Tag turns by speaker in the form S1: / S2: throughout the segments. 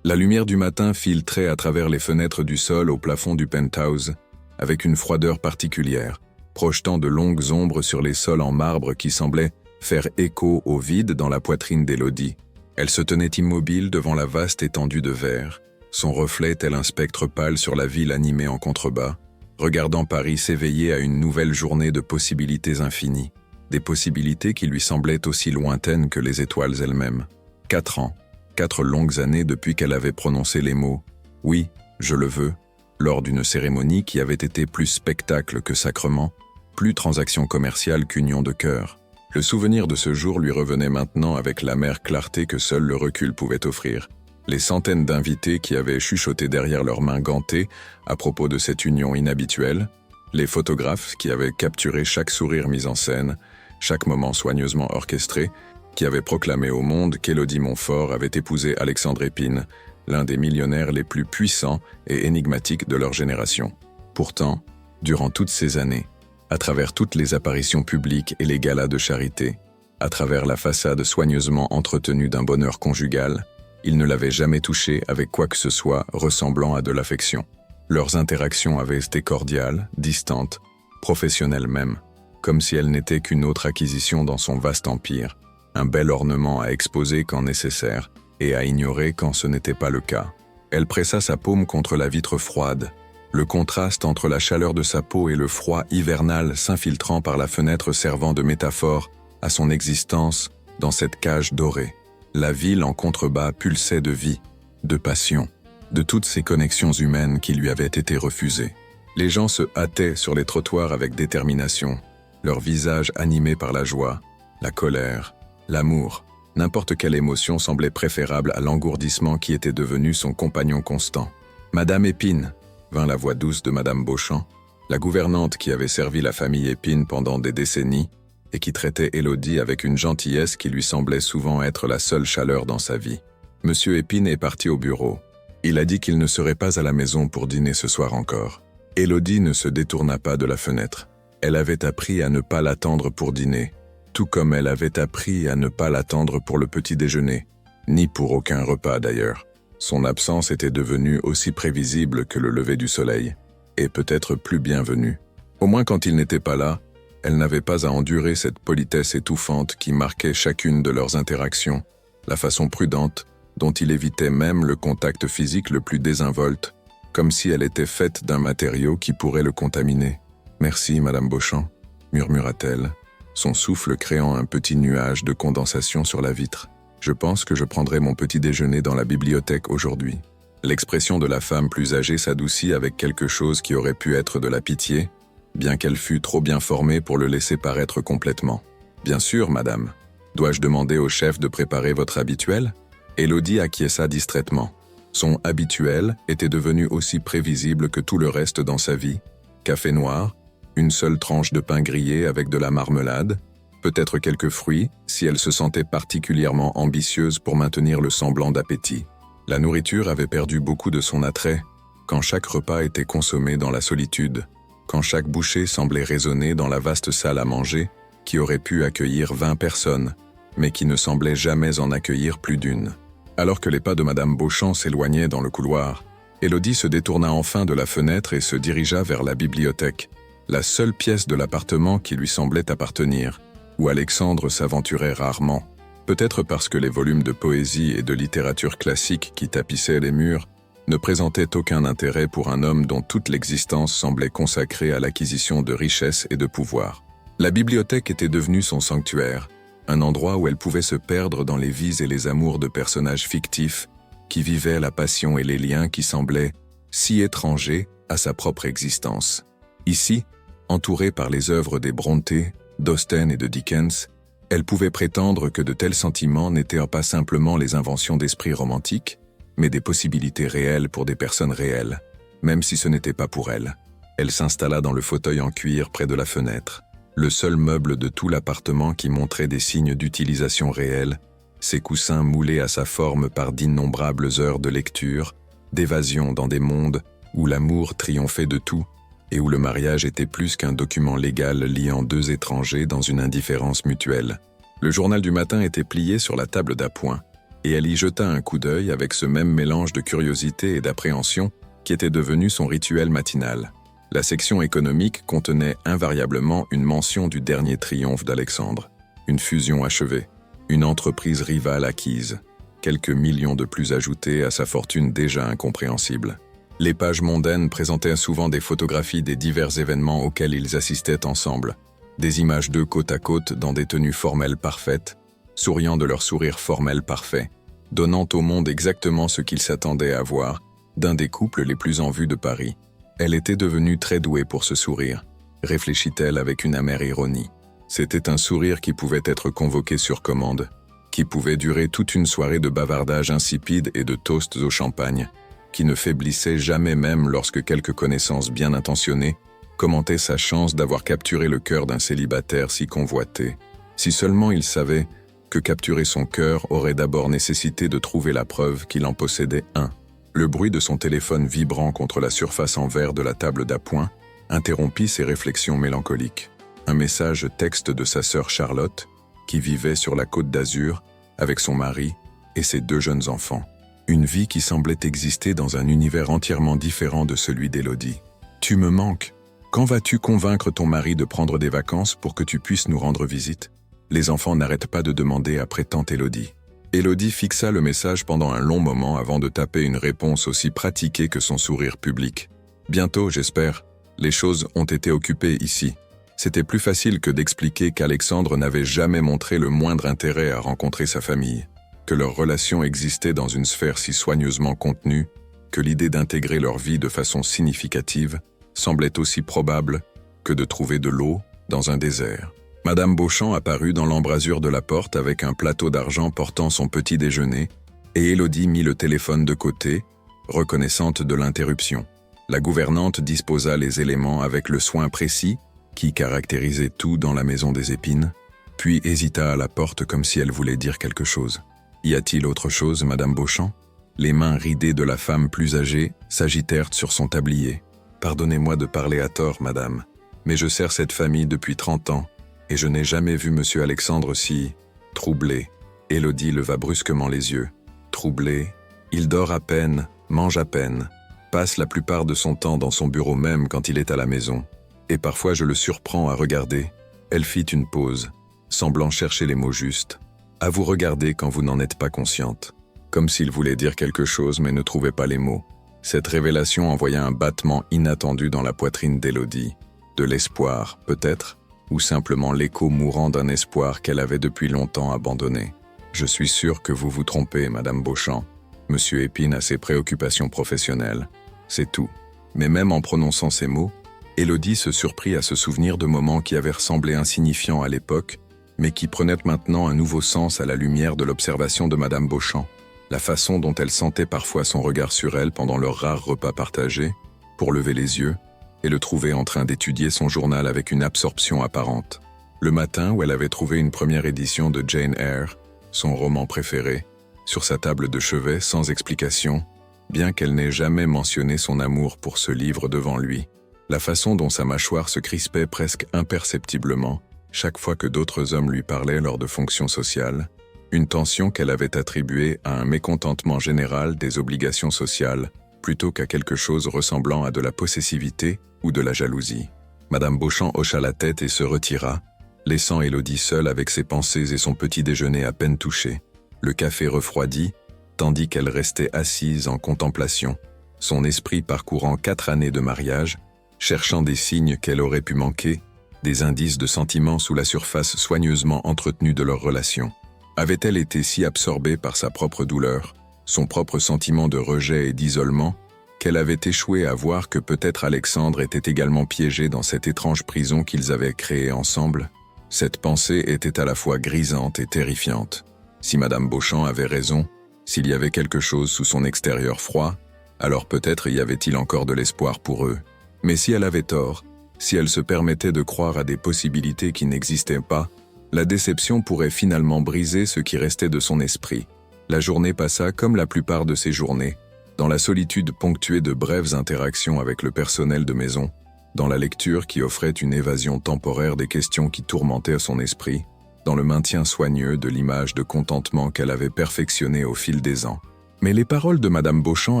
S1: La lumière du matin filtrait à travers les fenêtres du sol au plafond du penthouse, avec une froideur particulière, projetant de longues ombres sur les sols en marbre qui semblaient faire écho au vide dans la poitrine d'Élodie. Elle se tenait immobile devant la vaste étendue de verre, son reflet tel un spectre pâle sur la ville animée en contrebas, regardant Paris s'éveiller à une nouvelle journée de possibilités infinies, des possibilités qui lui semblaient aussi lointaines que les étoiles elles-mêmes. 4 ans, 4 longues années depuis qu'elle avait prononcé les mots « Oui, je le veux », lors d'une cérémonie qui avait été plus spectacle que sacrement, plus transaction commerciale qu'union de cœur. Le souvenir de ce jour lui revenait maintenant avec l'amère clarté que seul le recul pouvait offrir. Les centaines d'invités qui avaient chuchoté derrière leurs mains gantées à propos de cette union inhabituelle, les photographes qui avaient capturé chaque sourire mis en scène, chaque moment soigneusement orchestré, qui avaient proclamé au monde qu'Élodie Montfort avait épousé Alexandre Épine, l'un des millionnaires les plus puissants et énigmatiques de leur génération. Pourtant, durant toutes ces années, à travers toutes les apparitions publiques et les galas de charité, à travers la façade soigneusement entretenue d'un bonheur conjugal, ils ne l'avaient jamais touchée avec quoi que ce soit ressemblant à de l'affection. Leurs interactions avaient été cordiales, distantes, professionnelles même, comme si elles n'étaient qu'une autre acquisition dans son vaste empire, un bel ornement à exposer quand nécessaire et à ignorer quand ce n'était pas le cas. Elle pressa sa paume contre la vitre froide, le contraste entre la chaleur de sa peau et le froid hivernal s'infiltrant par la fenêtre servant de métaphore à son existence dans cette cage dorée. La ville en contrebas pulsait de vie, de passion, de toutes ces connexions humaines qui lui avaient été refusées. Les gens se hâtaient sur les trottoirs avec détermination, leurs visages animés par la joie, la colère, l'amour. N'importe quelle émotion semblait préférable à l'engourdissement qui était devenu son compagnon constant. « Madame Épine !» vint la voix douce de Madame Beauchamp, la gouvernante qui avait servi la famille Épine pendant des décennies, et qui traitait Élodie avec une gentillesse qui lui semblait souvent être la seule chaleur dans sa vie. Monsieur Épine est parti au bureau. Il a dit qu'il ne serait pas à la maison pour dîner ce soir encore. Élodie ne se détourna pas de la fenêtre. Elle avait appris à ne pas l'attendre pour dîner, tout comme elle avait appris à ne pas l'attendre pour le petit déjeuner, ni pour aucun repas d'ailleurs. Son absence était devenue aussi prévisible que le lever du soleil, et peut-être plus bienvenue. Au moins quand il n'était pas là, elle n'avait pas à endurer cette politesse étouffante qui marquait chacune de leurs interactions, la façon prudente dont il évitait même le contact physique le plus désinvolte, comme si elle était faite d'un matériau qui pourrait le contaminer. « Merci, Madame Beauchamp », murmura-t-elle, son souffle créant un petit nuage de condensation sur la vitre. « Je pense que je prendrai mon petit déjeuner dans la bibliothèque aujourd'hui. » L'expression de la femme plus âgée s'adoucit avec quelque chose qui aurait pu être de la pitié, bien qu'elle fût trop bien formée pour le laisser paraître complètement. « Bien sûr, madame. Dois-je demander au chef de préparer votre habituel ?» Élodie acquiesça distraitement. Son habituel était devenu aussi prévisible que tout le reste dans sa vie. Café noir, une seule tranche de pain grillé avec de la marmelade, peut-être quelques fruits, si elle se sentait particulièrement ambitieuse pour maintenir le semblant d'appétit. La nourriture avait perdu beaucoup de son attrait, quand chaque repas était consommé dans la solitude, quand chaque bouchée semblait résonner dans la vaste salle à manger, qui aurait pu accueillir 20 personnes, mais qui ne semblait jamais en accueillir plus d'une. Alors que les pas de Madame Beauchamp s'éloignaient dans le couloir, Élodie se détourna enfin de la fenêtre et se dirigea vers la bibliothèque, la seule pièce de l'appartement qui lui semblait appartenir, où Alexandre s'aventurait rarement, peut-être parce que les volumes de poésie et de littérature classique qui tapissaient les murs ne présentaient aucun intérêt pour un homme dont toute l'existence semblait consacrée à l'acquisition de richesses et de pouvoir. La bibliothèque était devenue son sanctuaire, un endroit où elle pouvait se perdre dans les vies et les amours de personnages fictifs qui vivaient la passion et les liens qui semblaient si étrangers à sa propre existence. Ici, entourée par les œuvres des Brontë, d'Austen et de Dickens, elle pouvait prétendre que de tels sentiments n'étaient pas simplement les inventions d'esprits romantiques, mais des possibilités réelles pour des personnes réelles, même si ce n'était pas pour elle. Elle s'installa dans le fauteuil en cuir près de la fenêtre, le seul meuble de tout l'appartement qui montrait des signes d'utilisation réelle, ses coussins moulés à sa forme par d'innombrables heures de lecture, d'évasion dans des mondes où l'amour triomphait de tout et où le mariage était plus qu'un document légal liant deux étrangers dans une indifférence mutuelle. Le journal du matin était plié sur la table d'appoint, et elle y jeta un coup d'œil avec ce même mélange de curiosité et d'appréhension qui était devenu son rituel matinal. La section économique contenait invariablement une mention du dernier triomphe d'Alexandre, une fusion achevée, une entreprise rivale acquise, quelques millions de plus ajoutés à sa fortune déjà incompréhensible. Les pages mondaines présentaient souvent des photographies des divers événements auxquels ils assistaient ensemble, des images d'eux côte à côte dans des tenues formelles parfaites, souriant de leur sourire formel parfait, donnant au monde exactement ce qu'ils s'attendaient à voir d'un des couples les plus en vue de Paris. Elle était devenue très douée pour ce sourire, réfléchit-elle avec une amère ironie. C'était un sourire qui pouvait être convoqué sur commande, qui pouvait durer toute une soirée de bavardage insipide et de toasts au champagne, qui ne faiblissait jamais même lorsque quelques connaissances bien intentionnées commentaient sa chance d'avoir capturé le cœur d'un célibataire si convoité. Si seulement il savait que capturer son cœur aurait d'abord nécessité de trouver la preuve qu'il en possédait un. Le bruit de son téléphone vibrant contre la surface en verre de la table d'appoint interrompit ses réflexions mélancoliques. Un message texte de sa sœur Charlotte, qui vivait sur la Côte d'Azur avec son mari et ses 2 jeunes enfants. Une vie qui semblait exister dans un univers entièrement différent de celui d'Élodie. « Tu me manques. Quand vas-tu convaincre ton mari de prendre des vacances pour que tu puisses nous rendre visite ?» Les enfants n'arrêtent pas de demander après tante Élodie. Élodie fixa le message pendant un long moment avant de taper une réponse aussi pratiquée que son sourire public. « Bientôt, j'espère. Les choses ont été occupées ici. » C'était plus facile que d'expliquer qu'Alexandre n'avait jamais montré le moindre intérêt à rencontrer sa famille, que leur relation existait dans une sphère si soigneusement contenue, que l'idée d'intégrer leur vie de façon significative semblait aussi probable que de trouver de l'eau dans un désert. Madame Beauchamp apparut dans l'embrasure de la porte avec un plateau d'argent portant son petit déjeuner, et Élodie mit le téléphone de côté, reconnaissante de l'interruption. La gouvernante disposa les éléments avec le soin précis qui caractérisait tout dans la maison des Épines, puis hésita à la porte comme si elle voulait dire quelque chose. « Y a-t-il autre chose, Madame Beauchamp ?» Les mains ridées de la femme plus âgée s'agitèrent sur son tablier. « Pardonnez-moi de parler à tort, madame, mais je sers cette famille depuis 30 ans, et je n'ai jamais vu monsieur Alexandre si... troublé. » Élodie leva brusquement les yeux. « Troublé. Il dort à peine, mange à peine, passe la plupart de son temps dans son bureau même quand il est à la maison. Et parfois je le surprends à regarder. » Elle fit une pause, semblant chercher les mots justes. « À vous regarder quand vous n'en êtes pas consciente. » Comme s'il voulait dire quelque chose mais ne trouvait pas les mots. Cette révélation envoya un battement inattendu dans la poitrine d'Élodie. De l'espoir, peut-être, ou simplement l'écho mourant d'un espoir qu'elle avait depuis longtemps abandonné. « Je suis sûr que vous vous trompez, Madame Beauchamp. Monsieur Épine a ses préoccupations professionnelles. C'est tout. » Mais même en prononçant ces mots, Élodie se surprit à se souvenir de moments qui avaient ressemblé insignifiants à l'époque, mais qui prenaient maintenant un nouveau sens à la lumière de l'observation de Madame Beauchamp. La façon dont elle sentait parfois son regard sur elle pendant leurs rares repas partagés, pour lever les yeux, et le trouver en train d'étudier son journal avec une absorption apparente. Le matin où elle avait trouvé une première édition de Jane Eyre, son roman préféré, sur sa table de chevet sans explication, bien qu'elle n'ait jamais mentionné son amour pour ce livre devant lui. La façon dont sa mâchoire se crispait presque imperceptiblement chaque fois que d'autres hommes lui parlaient lors de fonctions sociales, une tension qu'elle avait attribuée à un mécontentement général des obligations sociales plutôt qu'à quelque chose ressemblant à de la possessivité ou de la jalousie. Madame Beauchamp hocha la tête et se retira, laissant Élodie seule avec ses pensées et son petit déjeuner à peine touché. Le café refroidi, tandis qu'elle restait assise en contemplation, son esprit parcourant 4 années de mariage, cherchant des signes qu'elle aurait pu manquer, des indices de sentiments sous la surface soigneusement entretenue de leur relation. Avait-elle été si absorbée par sa propre douleur, son propre sentiment de rejet et d'isolement, qu'elle avait échoué à voir que peut-être Alexandre était également piégé dans cette étrange prison qu'ils avaient créée ensemble? Cette pensée était à la fois grisante et terrifiante. Si Madame Beauchamp avait raison, s'il y avait quelque chose sous son extérieur froid, alors peut-être y avait-il encore de l'espoir pour eux. Mais si elle avait tort, si elle se permettait de croire à des possibilités qui n'existaient pas, la déception pourrait finalement briser ce qui restait de son esprit. La journée passa comme la plupart de ses journées, dans la solitude ponctuée de brèves interactions avec le personnel de maison, dans la lecture qui offrait une évasion temporaire des questions qui tourmentaient son esprit, dans le maintien soigneux de l'image de contentement qu'elle avait perfectionnée au fil des ans. Mais les paroles de Madame Beauchamp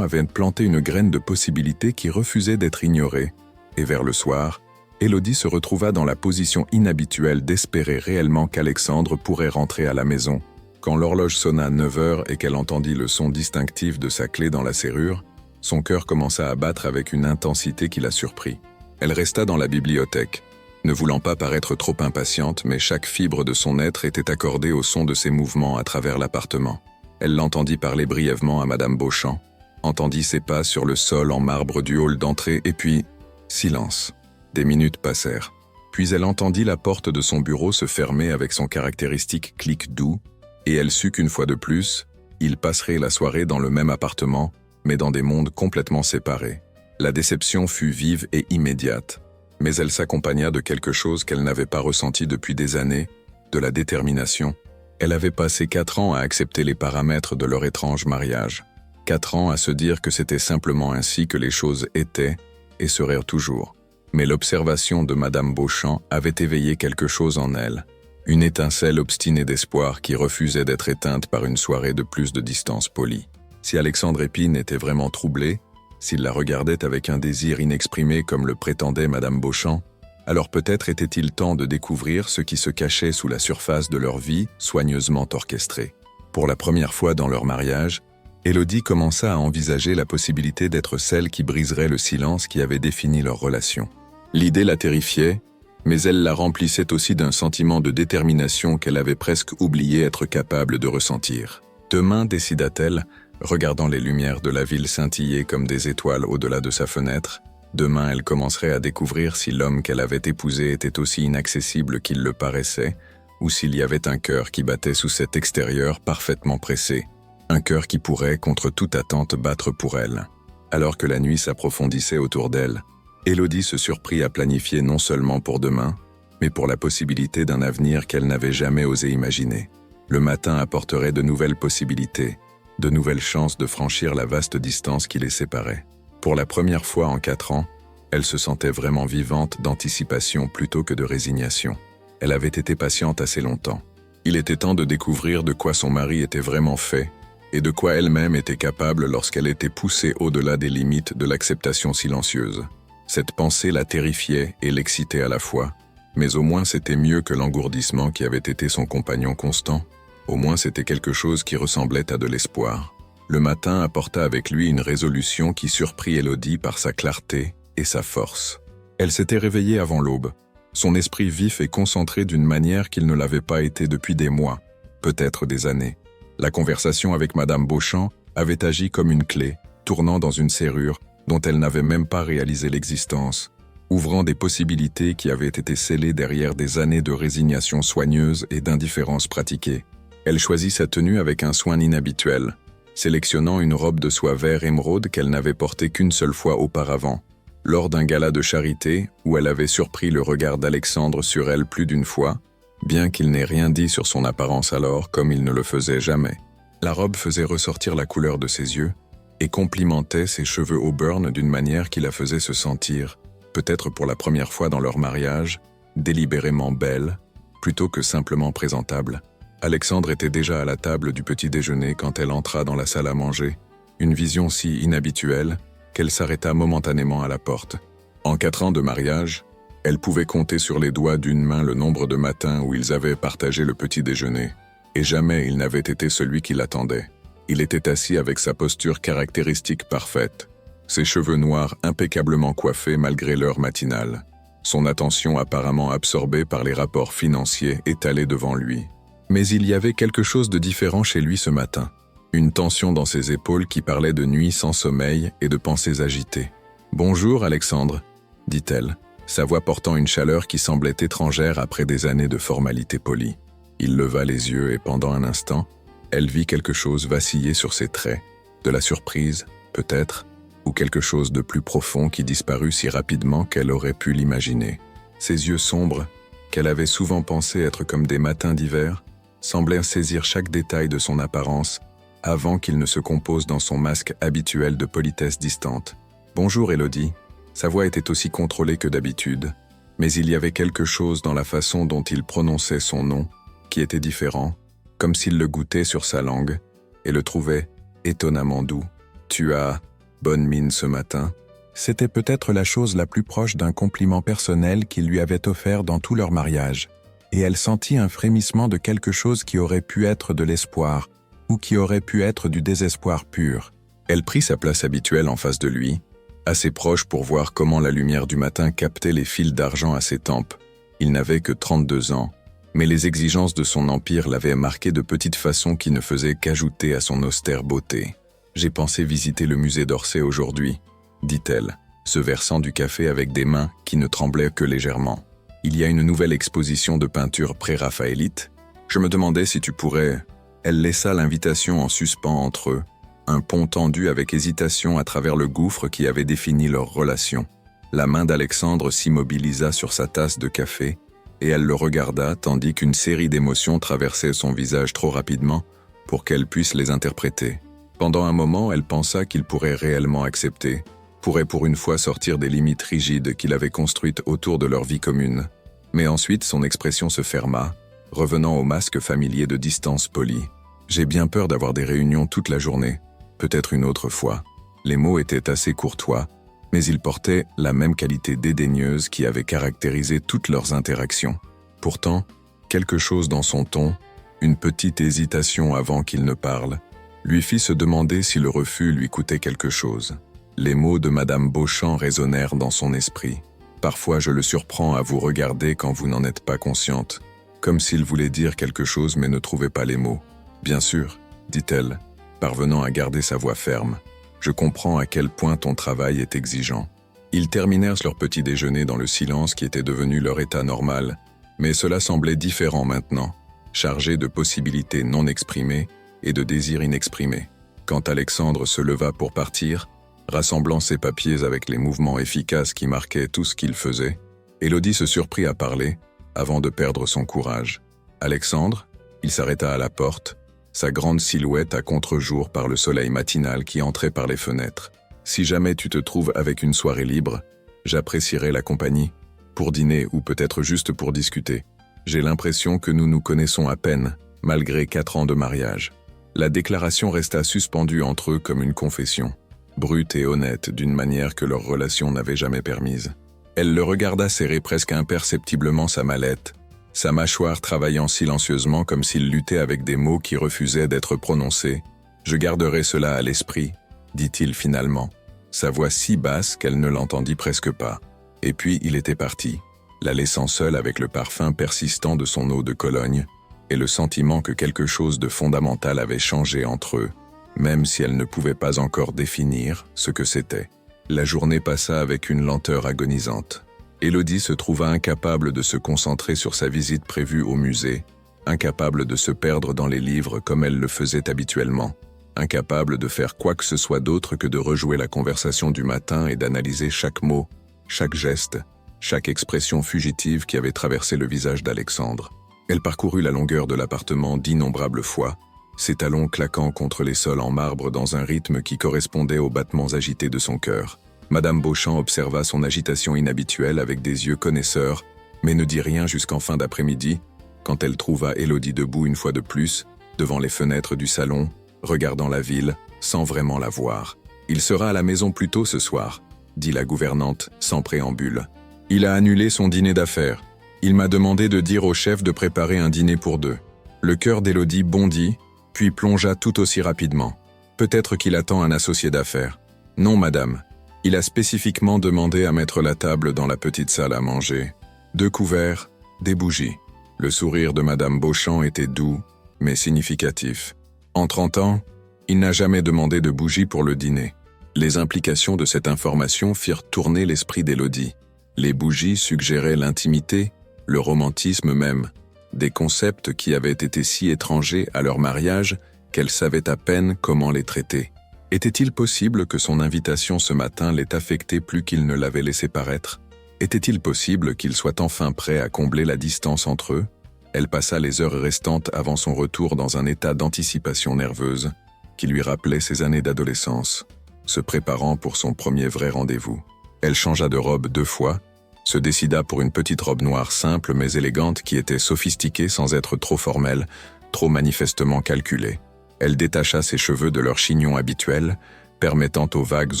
S1: avaient planté une graine de possibilité qui refusait d'être ignorée, et vers le soir, Élodie se retrouva dans la position inhabituelle d'espérer réellement qu'Alexandre pourrait rentrer à la maison. Quand l'horloge sonna 9 heures et qu'elle entendit le son distinctif de sa clé dans la serrure, son cœur commença à battre avec une intensité qui la surprit. Elle resta dans la bibliothèque, ne voulant pas paraître trop impatiente, mais chaque fibre de son être était accordée au son de ses mouvements à travers l'appartement. Elle l'entendit parler brièvement à Madame Beauchamp, entendit ses pas sur le sol en marbre du hall d'entrée, et puis, silence. Des minutes passèrent. Puis elle entendit la porte de son bureau se fermer avec son caractéristique clic doux, et elle sut qu'une fois de plus, ils passeraient la soirée dans le même appartement, mais dans des mondes complètement séparés. La déception fut vive et immédiate, mais elle s'accompagna de quelque chose qu'elle n'avait pas ressenti depuis des années, de la détermination. Elle avait passé 4 ans à accepter les paramètres de leur étrange mariage. 4 ans à se dire que c'était simplement ainsi que les choses étaient et seraient toujours. Mais l'observation de Madame Beauchamp avait éveillé quelque chose en elle, une étincelle obstinée d'espoir qui refusait d'être éteinte par une soirée de plus de distance polie. Si Alexandre Épine était vraiment troublé, s'il la regardait avec un désir inexprimé comme le prétendait Madame Beauchamp, alors peut-être était-il temps de découvrir ce qui se cachait sous la surface de leur vie soigneusement orchestrée. Pour la première fois dans leur mariage, Élodie commença à envisager la possibilité d'être celle qui briserait le silence qui avait défini leur relation. L'idée la terrifiait, mais elle la remplissait aussi d'un sentiment de détermination qu'elle avait presque oublié être capable de ressentir. Demain, décida-t-elle, regardant les lumières de la ville scintiller comme des étoiles au-delà de sa fenêtre, demain elle commencerait à découvrir si l'homme qu'elle avait épousé était aussi inaccessible qu'il le paraissait, ou s'il y avait un cœur qui battait sous cet extérieur parfaitement pressé, un cœur qui pourrait, contre toute attente, battre pour elle. Alors que la nuit s'approfondissait autour d'elle, Élodie se surprit à planifier non seulement pour demain, mais pour la possibilité d'un avenir qu'elle n'avait jamais osé imaginer. Le matin apporterait de nouvelles possibilités, de nouvelles chances de franchir la vaste distance qui les séparait. Pour la première fois en 4 ans, elle se sentait vraiment vivante d'anticipation plutôt que de résignation. Elle avait été patiente assez longtemps. Il était temps de découvrir de quoi son mari était vraiment fait, et de quoi elle-même était capable lorsqu'elle était poussée au-delà des limites de l'acceptation silencieuse. Cette pensée la terrifiait et l'excitait à la fois, mais au moins c'était mieux que l'engourdissement qui avait été son compagnon constant. Au moins c'était quelque chose qui ressemblait à de l'espoir. Le matin apporta avec lui une résolution qui surprit Élodie par sa clarté et sa force. Elle s'était réveillée avant l'aube, son esprit vif et concentré d'une manière qu'il ne l'avait pas été depuis des mois, peut-être des années. La conversation avec Madame Beauchamp avait agi comme une clé, tournant dans une serrure dont elle n'avait même pas réalisé l'existence, ouvrant des possibilités qui avaient été scellées derrière des années de résignation soigneuse et d'indifférence pratiquée. Elle choisit sa tenue avec un soin inhabituel, sélectionnant une robe de soie vert émeraude qu'elle n'avait portée qu'une seule fois auparavant, lors d'un gala de charité où elle avait surpris le regard d'Alexandre sur elle plus d'une fois, bien qu'il n'ait rien dit sur son apparence alors comme il ne le faisait jamais. La robe faisait ressortir la couleur de ses yeux et complimentait ses cheveux auburn d'une manière qui la faisait se sentir, peut-être pour la première fois dans leur mariage, délibérément belle, plutôt que simplement présentable. Alexandre était déjà à la table du petit déjeuner quand elle entra dans la salle à manger, une vision si inhabituelle qu'elle s'arrêta momentanément à la porte. En 4 ans de mariage, elle pouvait compter sur les doigts d'une main le nombre de matins où ils avaient partagé le petit déjeuner, et jamais il n'avait été celui qui l'attendait. Il était assis avec sa posture caractéristique parfaite, ses cheveux noirs impeccablement coiffés malgré l'heure matinale, son attention apparemment absorbée par les rapports financiers étalés devant lui. Mais il y avait quelque chose de différent chez lui ce matin, une tension dans ses épaules qui parlait de nuits sans sommeil et de pensées agitées. « Bonjour Alexandre », dit-elle, sa voix portant une chaleur qui semblait étrangère après des années de formalité polie. Il leva les yeux et pendant un instant, elle vit quelque chose vaciller sur ses traits, de la surprise, peut-être, ou quelque chose de plus profond qui disparut si rapidement qu'elle aurait pu l'imaginer. Ses yeux sombres, qu'elle avait souvent pensé être comme des matins d'hiver, semblaient saisir chaque détail de son apparence avant qu'il ne se compose dans son masque habituel de politesse distante. « Bonjour Élodie ». Sa voix était aussi contrôlée que d'habitude, mais il y avait quelque chose dans la façon dont il prononçait son nom qui était différent, comme s'il le goûtait sur sa langue, et le trouvait étonnamment doux. « Tu as bonne mine ce matin ?» C'était peut-être la chose la plus proche d'un compliment personnel qu'il lui avait offert dans tout leur mariage, et elle sentit un frémissement de quelque chose qui aurait pu être de l'espoir, ou qui aurait pu être du désespoir pur. Elle prit sa place habituelle en face de lui, assez proche pour voir comment la lumière du matin captait les fils d'argent à ses tempes. Il n'avait que 32 ans, mais les exigences de son empire l'avaient marqué de petites façons qui ne faisaient qu'ajouter à son austère beauté. « J'ai pensé visiter le musée d'Orsay aujourd'hui, » dit-elle, se versant du café avec des mains qui ne tremblaient que légèrement. « Il y a une nouvelle exposition de peinture pré-raphaélite. Je me demandais si tu pourrais... » Elle laissa l'invitation en suspens entre eux, un pont tendu avec hésitation à travers le gouffre qui avait défini leur relation. La main d'Alexandre s'immobilisa sur sa tasse de café, et elle le regarda tandis qu'une série d'émotions traversait son visage trop rapidement pour qu'elle puisse les interpréter. Pendant un moment, elle pensa qu'il pourrait réellement accepter, pourrait pour une fois sortir des limites rigides qu'il avait construites autour de leur vie commune. Mais ensuite, son expression se ferma, revenant au masque familier de distance polie. « J'ai bien peur d'avoir des réunions toute la journée, peut-être une autre fois. » Les mots étaient assez courtois, mais ils portaient la même qualité dédaigneuse qui avait caractérisé toutes leurs interactions. Pourtant, quelque chose dans son ton, une petite hésitation avant qu'il ne parle, lui fit se demander si le refus lui coûtait quelque chose. Les mots de Madame Beauchamp résonnèrent dans son esprit. « Parfois je le surprends à vous regarder quand vous n'en êtes pas consciente. » Comme s'il voulait dire quelque chose mais ne trouvait pas les mots. « Bien sûr, » dit-elle, parvenant à garder sa voix ferme. « Je comprends à quel point ton travail est exigeant. » Ils terminèrent leur petit déjeuner dans le silence qui était devenu leur état normal, mais cela semblait différent maintenant, chargé de possibilités non exprimées et de désirs inexprimés. Quand Alexandre se leva pour partir, rassemblant ses papiers avec les mouvements efficaces qui marquaient tout ce qu'il faisait, Élodie se surprit à parler, avant de perdre son courage. « Alexandre ?» Il s'arrêta à la porte, sa grande silhouette à contre-jour par le soleil matinal qui entrait par les fenêtres. « Si jamais tu te trouves avec une soirée libre, j'apprécierais la compagnie, pour dîner ou peut-être juste pour discuter. J'ai l'impression que nous nous connaissons à peine, malgré 4 ans de mariage. » La déclaration resta suspendue entre eux comme une confession, brute et honnête d'une manière que leur relation n'avait jamais permise. Elle le regarda serrer presque imperceptiblement sa mallette, sa mâchoire travaillant silencieusement comme s'il luttait avec des mots qui refusaient d'être prononcés. « Je garderai cela à l'esprit, » dit-il finalement, sa voix si basse qu'elle ne l'entendit presque pas. Et puis il était parti, la laissant seule avec le parfum persistant de son eau de Cologne et le sentiment que quelque chose de fondamental avait changé entre eux, même si elle ne pouvait pas encore définir ce que c'était. La journée passa avec une lenteur agonisante. Élodie se trouva incapable de se concentrer sur sa visite prévue au musée, incapable de se perdre dans les livres comme elle le faisait habituellement, incapable de faire quoi que ce soit d'autre que de rejouer la conversation du matin et d'analyser chaque mot, chaque geste, chaque expression fugitive qui avait traversé le visage d'Alexandre. Elle parcourut la longueur de l'appartement d'innombrables fois, ses talons claquant contre les sols en marbre dans un rythme qui correspondait aux battements agités de son cœur. Madame Beauchamp observa son agitation inhabituelle avec des yeux connaisseurs, mais ne dit rien jusqu'en fin d'après-midi, quand elle trouva Élodie debout une fois de plus, devant les fenêtres du salon, regardant la ville, sans vraiment la voir. « Il sera à la maison plus tôt ce soir », dit la gouvernante, sans préambule. « Il a annulé son dîner d'affaires. Il m'a demandé de dire au chef de préparer un dîner pour 2. » Le cœur d'Élodie bondit, puis plongea tout aussi rapidement. « Peut-être qu'il attend un associé d'affaires. »« Non, madame. Il a spécifiquement demandé à mettre la table dans la petite salle à manger. 2 couverts, des bougies. » Le sourire de madame Beauchamp était doux, mais significatif. En 30 ans, il n'a jamais demandé de bougies pour le dîner. Les implications de cette information firent tourner l'esprit d'Élodie. Les bougies suggéraient l'intimité, le romantisme même, des concepts qui avaient été si étrangers à leur mariage qu'elle savait à peine comment les traiter. Était-il possible que son invitation ce matin l'ait affecté plus qu'il ne l'avait laissé paraître? Était-il possible qu'il soit enfin prêt à combler la distance entre eux? Elle passa les heures restantes avant son retour dans un état d'anticipation nerveuse qui lui rappelait ses années d'adolescence, se préparant pour son premier vrai rendez-vous. Elle changea de robe 2 fois, se décida pour une petite robe noire simple mais élégante qui était sophistiquée sans être trop formelle, trop manifestement calculée. Elle détacha ses cheveux de leur chignon habituel, permettant aux vagues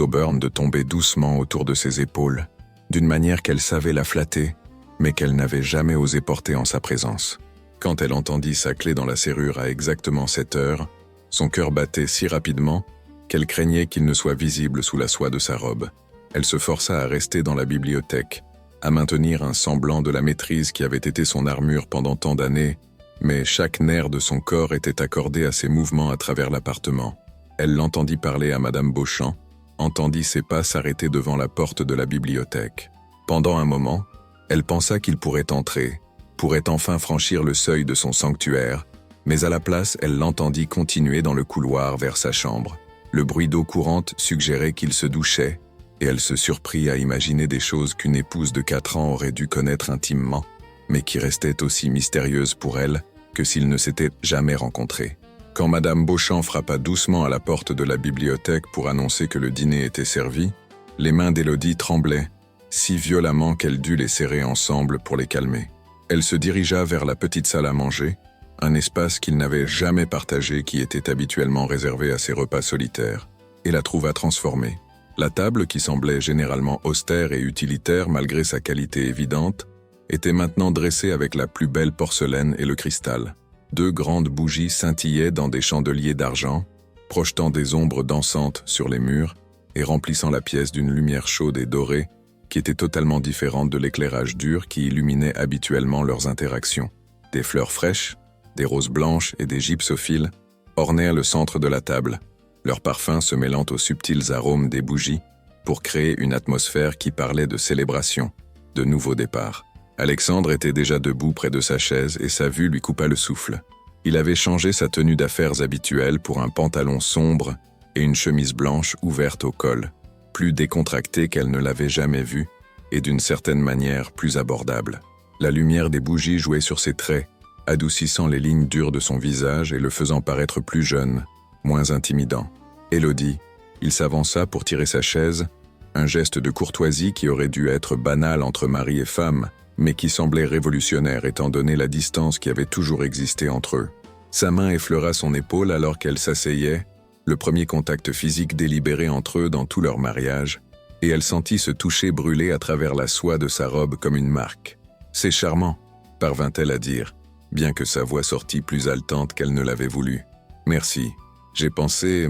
S1: auburn de tomber doucement autour de ses épaules, d'une manière qu'elle savait la flatter, mais qu'elle n'avait jamais osé porter en sa présence. Quand elle entendit sa clé dans la serrure à exactement 7 heures, son cœur battait si rapidement qu'elle craignait qu'il ne soit visible sous la soie de sa robe. Elle se força à rester dans la bibliothèque, à maintenir un semblant de la maîtrise qui avait été son armure pendant tant d'années, mais chaque nerf de son corps était accordé à ses mouvements à travers l'appartement. Elle l'entendit parler à Madame Beauchamp, entendit ses pas s'arrêter devant la porte de la bibliothèque. Pendant un moment, elle pensa qu'il pourrait entrer, pourrait enfin franchir le seuil de son sanctuaire, mais à la place, elle l'entendit continuer dans le couloir vers sa chambre. Le bruit d'eau courante suggérait qu'il se douchait, et elle se surprit à imaginer des choses qu'une épouse de 4 ans aurait dû connaître intimement, mais qui restaient aussi mystérieuses pour elle que s'ils ne s'étaient jamais rencontrés. Quand Madame Beauchamp frappa doucement à la porte de la bibliothèque pour annoncer que le dîner était servi, les mains d'Élodie tremblaient, si violemment qu'elle dut les serrer ensemble pour les calmer. Elle se dirigea vers la petite salle à manger, un espace qu'il n'avait jamais partagé qui était habituellement réservé à ses repas solitaires, et la trouva transformée. La table, qui semblait généralement austère et utilitaire malgré sa qualité évidente, était maintenant dressée avec la plus belle porcelaine et le cristal. 2 grandes bougies scintillaient dans des chandeliers d'argent, projetant des ombres dansantes sur les murs et remplissant la pièce d'une lumière chaude et dorée qui était totalement différente de l'éclairage dur qui illuminait habituellement leurs interactions. Des fleurs fraîches, des roses blanches et des gypsophiles ornèrent le centre de la table, leur parfum se mêlant aux subtils arômes des bougies pour créer une atmosphère qui parlait de célébration, de nouveau départ. Alexandre était déjà debout près de sa chaise et sa vue lui coupa le souffle. Il avait changé sa tenue d'affaires habituelle pour un pantalon sombre et une chemise blanche ouverte au col, plus décontractée qu'elle ne l'avait jamais vue et d'une certaine manière plus abordable. La lumière des bougies jouait sur ses traits, adoucissant les lignes dures de son visage et le faisant paraître plus jeune, moins intimidant. Élodie, il s'avança pour tirer sa chaise, un geste de courtoisie qui aurait dû être banal entre mari et femme, mais qui semblait révolutionnaire étant donné la distance qui avait toujours existé entre eux. Sa main effleura son épaule alors qu'elle s'asseyait, le premier contact physique délibéré entre eux dans tout leur mariage, et elle sentit ce toucher brûler à travers la soie de sa robe comme une marque. « C'est charmant », parvint-elle à dire, bien que sa voix sortît plus haletante qu'elle ne l'avait voulu. « Merci. J'ai pensé...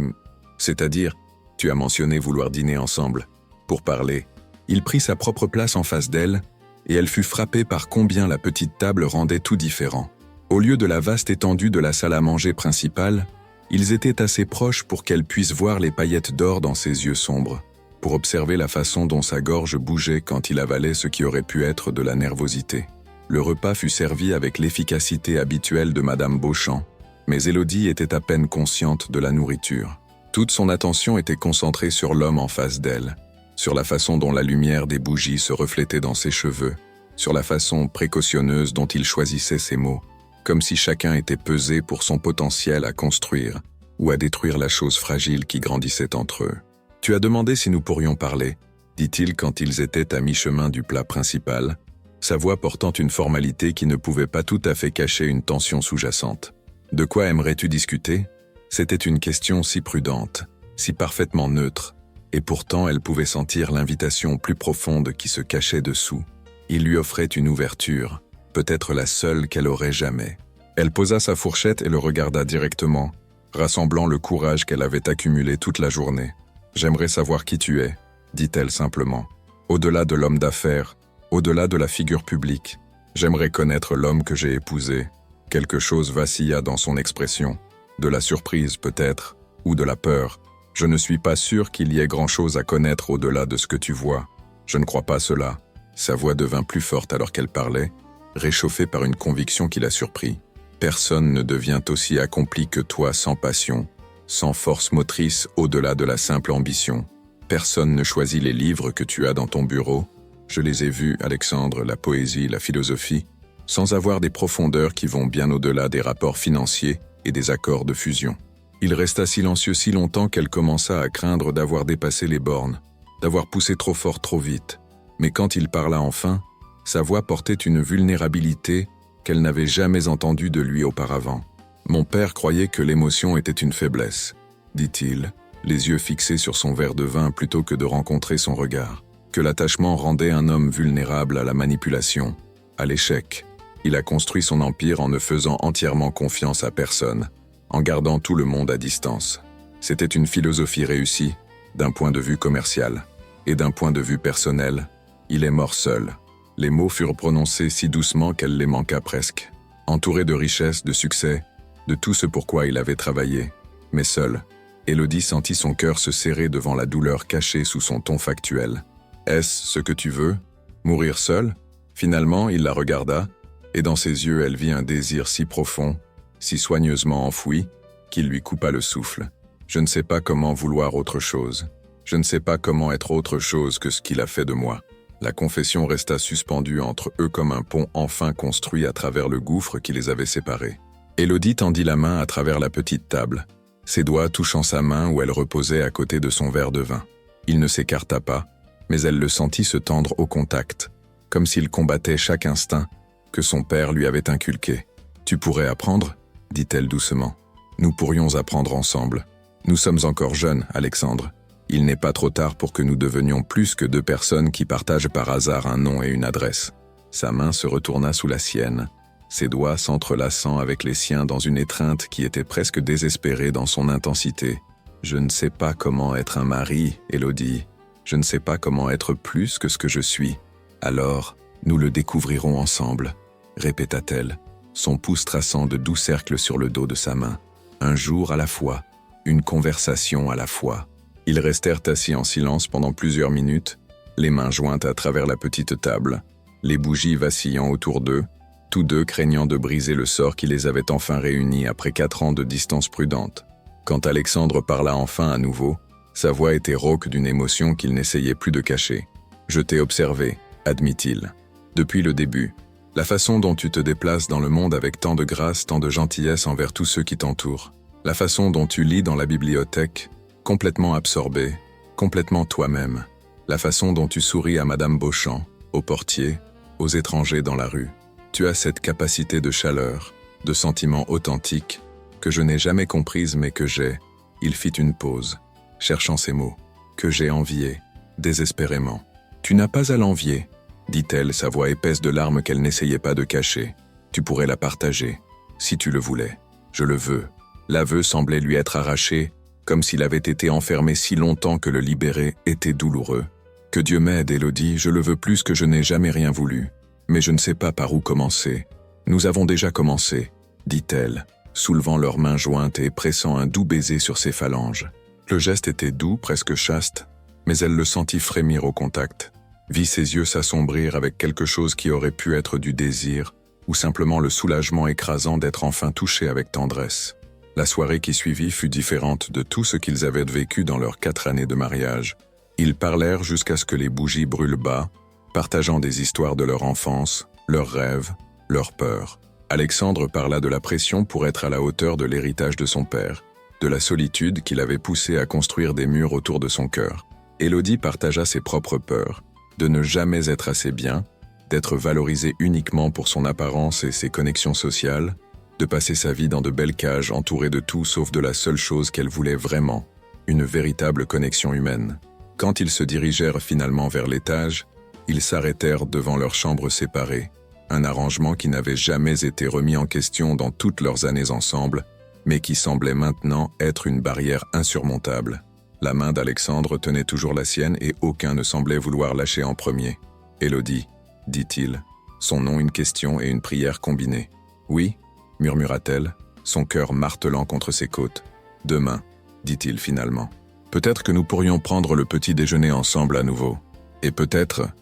S1: c'est-à-dire, tu as mentionné vouloir dîner ensemble. » Pour parler, il prit sa propre place en face d'elle, et elle fut frappée par combien la petite table rendait tout différent. Au lieu de la vaste étendue de la salle à manger principale, ils étaient assez proches pour qu'elle puisse voir les paillettes d'or dans ses yeux sombres, pour observer la façon dont sa gorge bougeait quand il avalait ce qui aurait pu être de la nervosité. Le repas fut servi avec l'efficacité habituelle de Madame Beauchamp, mais Élodie était à peine consciente de la nourriture. Toute son attention était concentrée sur l'homme en face d'elle, sur la façon dont la lumière des bougies se reflétait dans ses cheveux, sur la façon précautionneuse dont il choisissait ses mots, comme si chacun était pesé pour son potentiel à construire ou à détruire la chose fragile qui grandissait entre eux. « Tu as demandé si nous pourrions parler », dit-il quand ils étaient à mi-chemin du plat principal, sa voix portant une formalité qui ne pouvait pas tout à fait cacher une tension sous-jacente. « De quoi aimerais-tu discuter ?» C'était une question si prudente, si parfaitement neutre, et pourtant elle pouvait sentir l'invitation plus profonde qui se cachait dessous. Il lui offrait une ouverture, peut-être la seule qu'elle aurait jamais. Elle posa sa fourchette et le regarda directement, rassemblant le courage qu'elle avait accumulé toute la journée. « J'aimerais savoir qui tu es », dit-elle simplement. « Au-delà de l'homme d'affaires, au-delà de la figure publique, j'aimerais connaître l'homme que j'ai épousé. » Quelque chose vacilla dans son expression, de la surprise peut-être, ou de la peur. « Je ne suis pas sûr qu'il y ait grand-chose à connaître au-delà de ce que tu vois. Je ne crois pas cela. » Sa voix devint plus forte alors qu'elle parlait, réchauffée par une conviction qui la surprit. « Personne ne devient aussi accompli que toi sans passion, sans force motrice au-delà de la simple ambition. Personne ne choisit les livres que tu as dans ton bureau. Je les ai vus, Alexandre, la poésie, la philosophie, sans avoir des profondeurs qui vont bien au-delà des rapports financiers et des accords de fusion. » Il resta silencieux si longtemps qu'elle commença à craindre d'avoir dépassé les bornes, d'avoir poussé trop fort trop vite. Mais quand il parla enfin, sa voix portait une vulnérabilité qu'elle n'avait jamais entendue de lui auparavant. « Mon père croyait que l'émotion était une faiblesse, dit-il, les yeux fixés sur son verre de vin plutôt que de rencontrer son regard. Que l'attachement rendait un homme vulnérable à la manipulation, à l'échec. Il a construit son empire en ne faisant entièrement confiance à personne, en gardant tout le monde à distance. C'était une philosophie réussie, d'un point de vue commercial. Et d'un point de vue personnel, il est mort seul. » Les mots furent prononcés si doucement qu'elle les manqua presque. Entouré de richesses, de succès, de tout ce pour quoi il avait travaillé, mais seul, Élodie sentit son cœur se serrer devant la douleur cachée sous son ton factuel. « Est-ce ce que tu veux? Mourir seul ?» Finalement, il la regarda, et dans ses yeux, elle vit un désir si profond, si soigneusement enfoui, qu'il lui coupa le souffle. « Je ne sais pas comment vouloir autre chose. Je ne sais pas comment être autre chose que ce qu'il a fait de moi. » La confession resta suspendue entre eux comme un pont enfin construit à travers le gouffre qui les avait séparés. Élodie tendit la main à travers la petite table, ses doigts touchant sa main où elle reposait à côté de son verre de vin. Il ne s'écarta pas, mais elle le sentit se tendre au contact, comme s'il combattait chaque instinct que son père lui avait inculqué. « Tu pourrais apprendre ?» dit-elle doucement. « Nous pourrions apprendre ensemble. Nous sommes encore jeunes, Alexandre. Il n'est pas trop tard pour que nous devenions plus que deux personnes qui partagent par hasard un nom et une adresse. » Sa main se retourna sous la sienne, ses doigts s'entrelaçant avec les siens dans une étreinte qui était presque désespérée dans son intensité. « Je ne sais pas comment être un mari, Élodie. Je ne sais pas comment être plus que ce que je suis. Alors, nous le découvrirons ensemble, » répéta-t-elle, son pouce traçant de doux cercles sur le dos de sa main. Un jour à la fois, une conversation à la fois. Ils restèrent assis en silence pendant plusieurs minutes, les mains jointes à travers la petite table, les bougies vacillant autour d'eux, tous deux craignant de briser le sort qui les avait enfin réunis après 4 ans de distance prudente. Quand Alexandre parla enfin à nouveau, sa voix était rauque d'une émotion qu'il n'essayait plus de cacher. « Je t'ai observé, » admit-il. « Depuis le début, la façon dont tu te déplaces dans le monde avec tant de grâce, tant de gentillesse envers tous ceux qui t'entourent, la façon dont tu lis dans la bibliothèque, complètement absorbé, complètement toi-même, la façon dont tu souris à Madame Beauchamp, au portier, aux étrangers dans la rue. Tu as cette capacité de chaleur, de sentiment authentique, que je n'ai jamais comprise mais que j'ai, » il fit une pause, cherchant ses mots, « que j'ai envié, désespérément. »« Tu n'as pas à l'envier, » dit-elle, sa voix épaisse de larmes qu'elle n'essayait pas de cacher. « Tu pourrais la partager, si tu le voulais. Je le veux. » L'aveu semblait lui être arraché, comme s'il avait été enfermé si longtemps que le libérer était douloureux. « Que Dieu m'aide, Élodie, je le veux plus que je n'ai jamais rien voulu. Mais je ne sais pas par où commencer. Nous avons déjà commencé, » dit-elle, soulevant leurs mains jointes et pressant un doux baiser sur ses phalanges. Le geste était doux, presque chaste, mais elle le sentit frémir au contact, vit ses yeux s'assombrir avec quelque chose qui aurait pu être du désir, ou simplement le soulagement écrasant d'être enfin touché avec tendresse. La soirée qui suivit fut différente de tout ce qu'ils avaient vécu dans leurs 4 années de mariage. Ils parlèrent jusqu'à ce que les bougies brûlent bas, partageant des histoires de leur enfance, leurs rêves, leurs peurs. Alexandre parla de la pression pour être à la hauteur de l'héritage de son père, de la solitude qui l'avait poussé à construire des murs autour de son cœur. Élodie partagea ses propres peurs, de ne jamais être assez bien, d'être valorisée uniquement pour son apparence et ses connexions sociales, de passer sa vie dans de belles cages entourée de tout sauf de la seule chose qu'elle voulait vraiment, une véritable connexion humaine. Quand ils se dirigèrent finalement vers l'étage, ils s'arrêtèrent devant leurs chambres séparées, un arrangement qui n'avait jamais été remis en question dans toutes leurs années ensemble, mais qui semblait maintenant être une barrière insurmontable. La main d'Alexandre tenait toujours la sienne et aucun ne semblait vouloir lâcher en premier. « Élodie » dit-il, son nom une question et une prière combinées. « Oui » murmura-t-elle, son cœur martelant contre ses côtes. « Demain » dit-il finalement. « Peut-être que nous pourrions prendre le petit déjeuner ensemble à nouveau. Et peut-être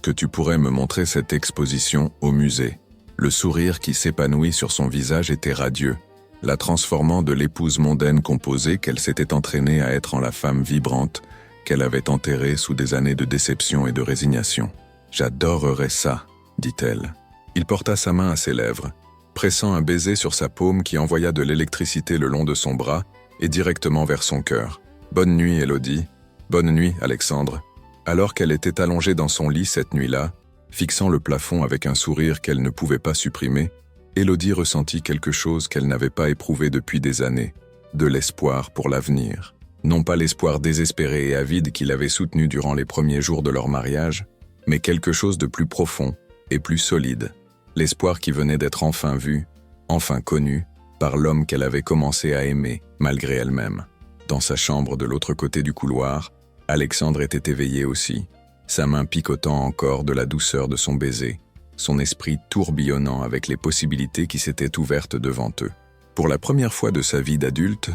S1: que tu pourrais me montrer cette exposition au musée. » Le sourire qui s'épanouit sur son visage était radieux, la transformant de l'épouse mondaine composée qu'elle s'était entraînée à être en la femme vibrante qu'elle avait enterrée sous des années de déception et de résignation. « J'adorerais ça, » dit-elle. Il porta sa main à ses lèvres, pressant un baiser sur sa paume qui envoya de l'électricité le long de son bras et directement vers son cœur. « Bonne nuit, Élodie. Bonne nuit, Alexandre. » Alors qu'elle était allongée dans son lit cette nuit-là, fixant le plafond avec un sourire qu'elle ne pouvait pas supprimer, Élodie ressentit quelque chose qu'elle n'avait pas éprouvé depuis des années, de l'espoir pour l'avenir. Non pas l'espoir désespéré et avide qui l'avait soutenu durant les premiers jours de leur mariage, mais quelque chose de plus profond et plus solide. L'espoir qui venait d'être enfin vu, enfin connu, par l'homme qu'elle avait commencé à aimer, malgré elle-même. Dans sa chambre de l'autre côté du couloir, Alexandre était éveillé aussi, sa main picotant encore de la douceur de son baiser, son esprit tourbillonnant avec les possibilités qui s'étaient ouvertes devant eux. Pour la première fois de sa vie d'adulte,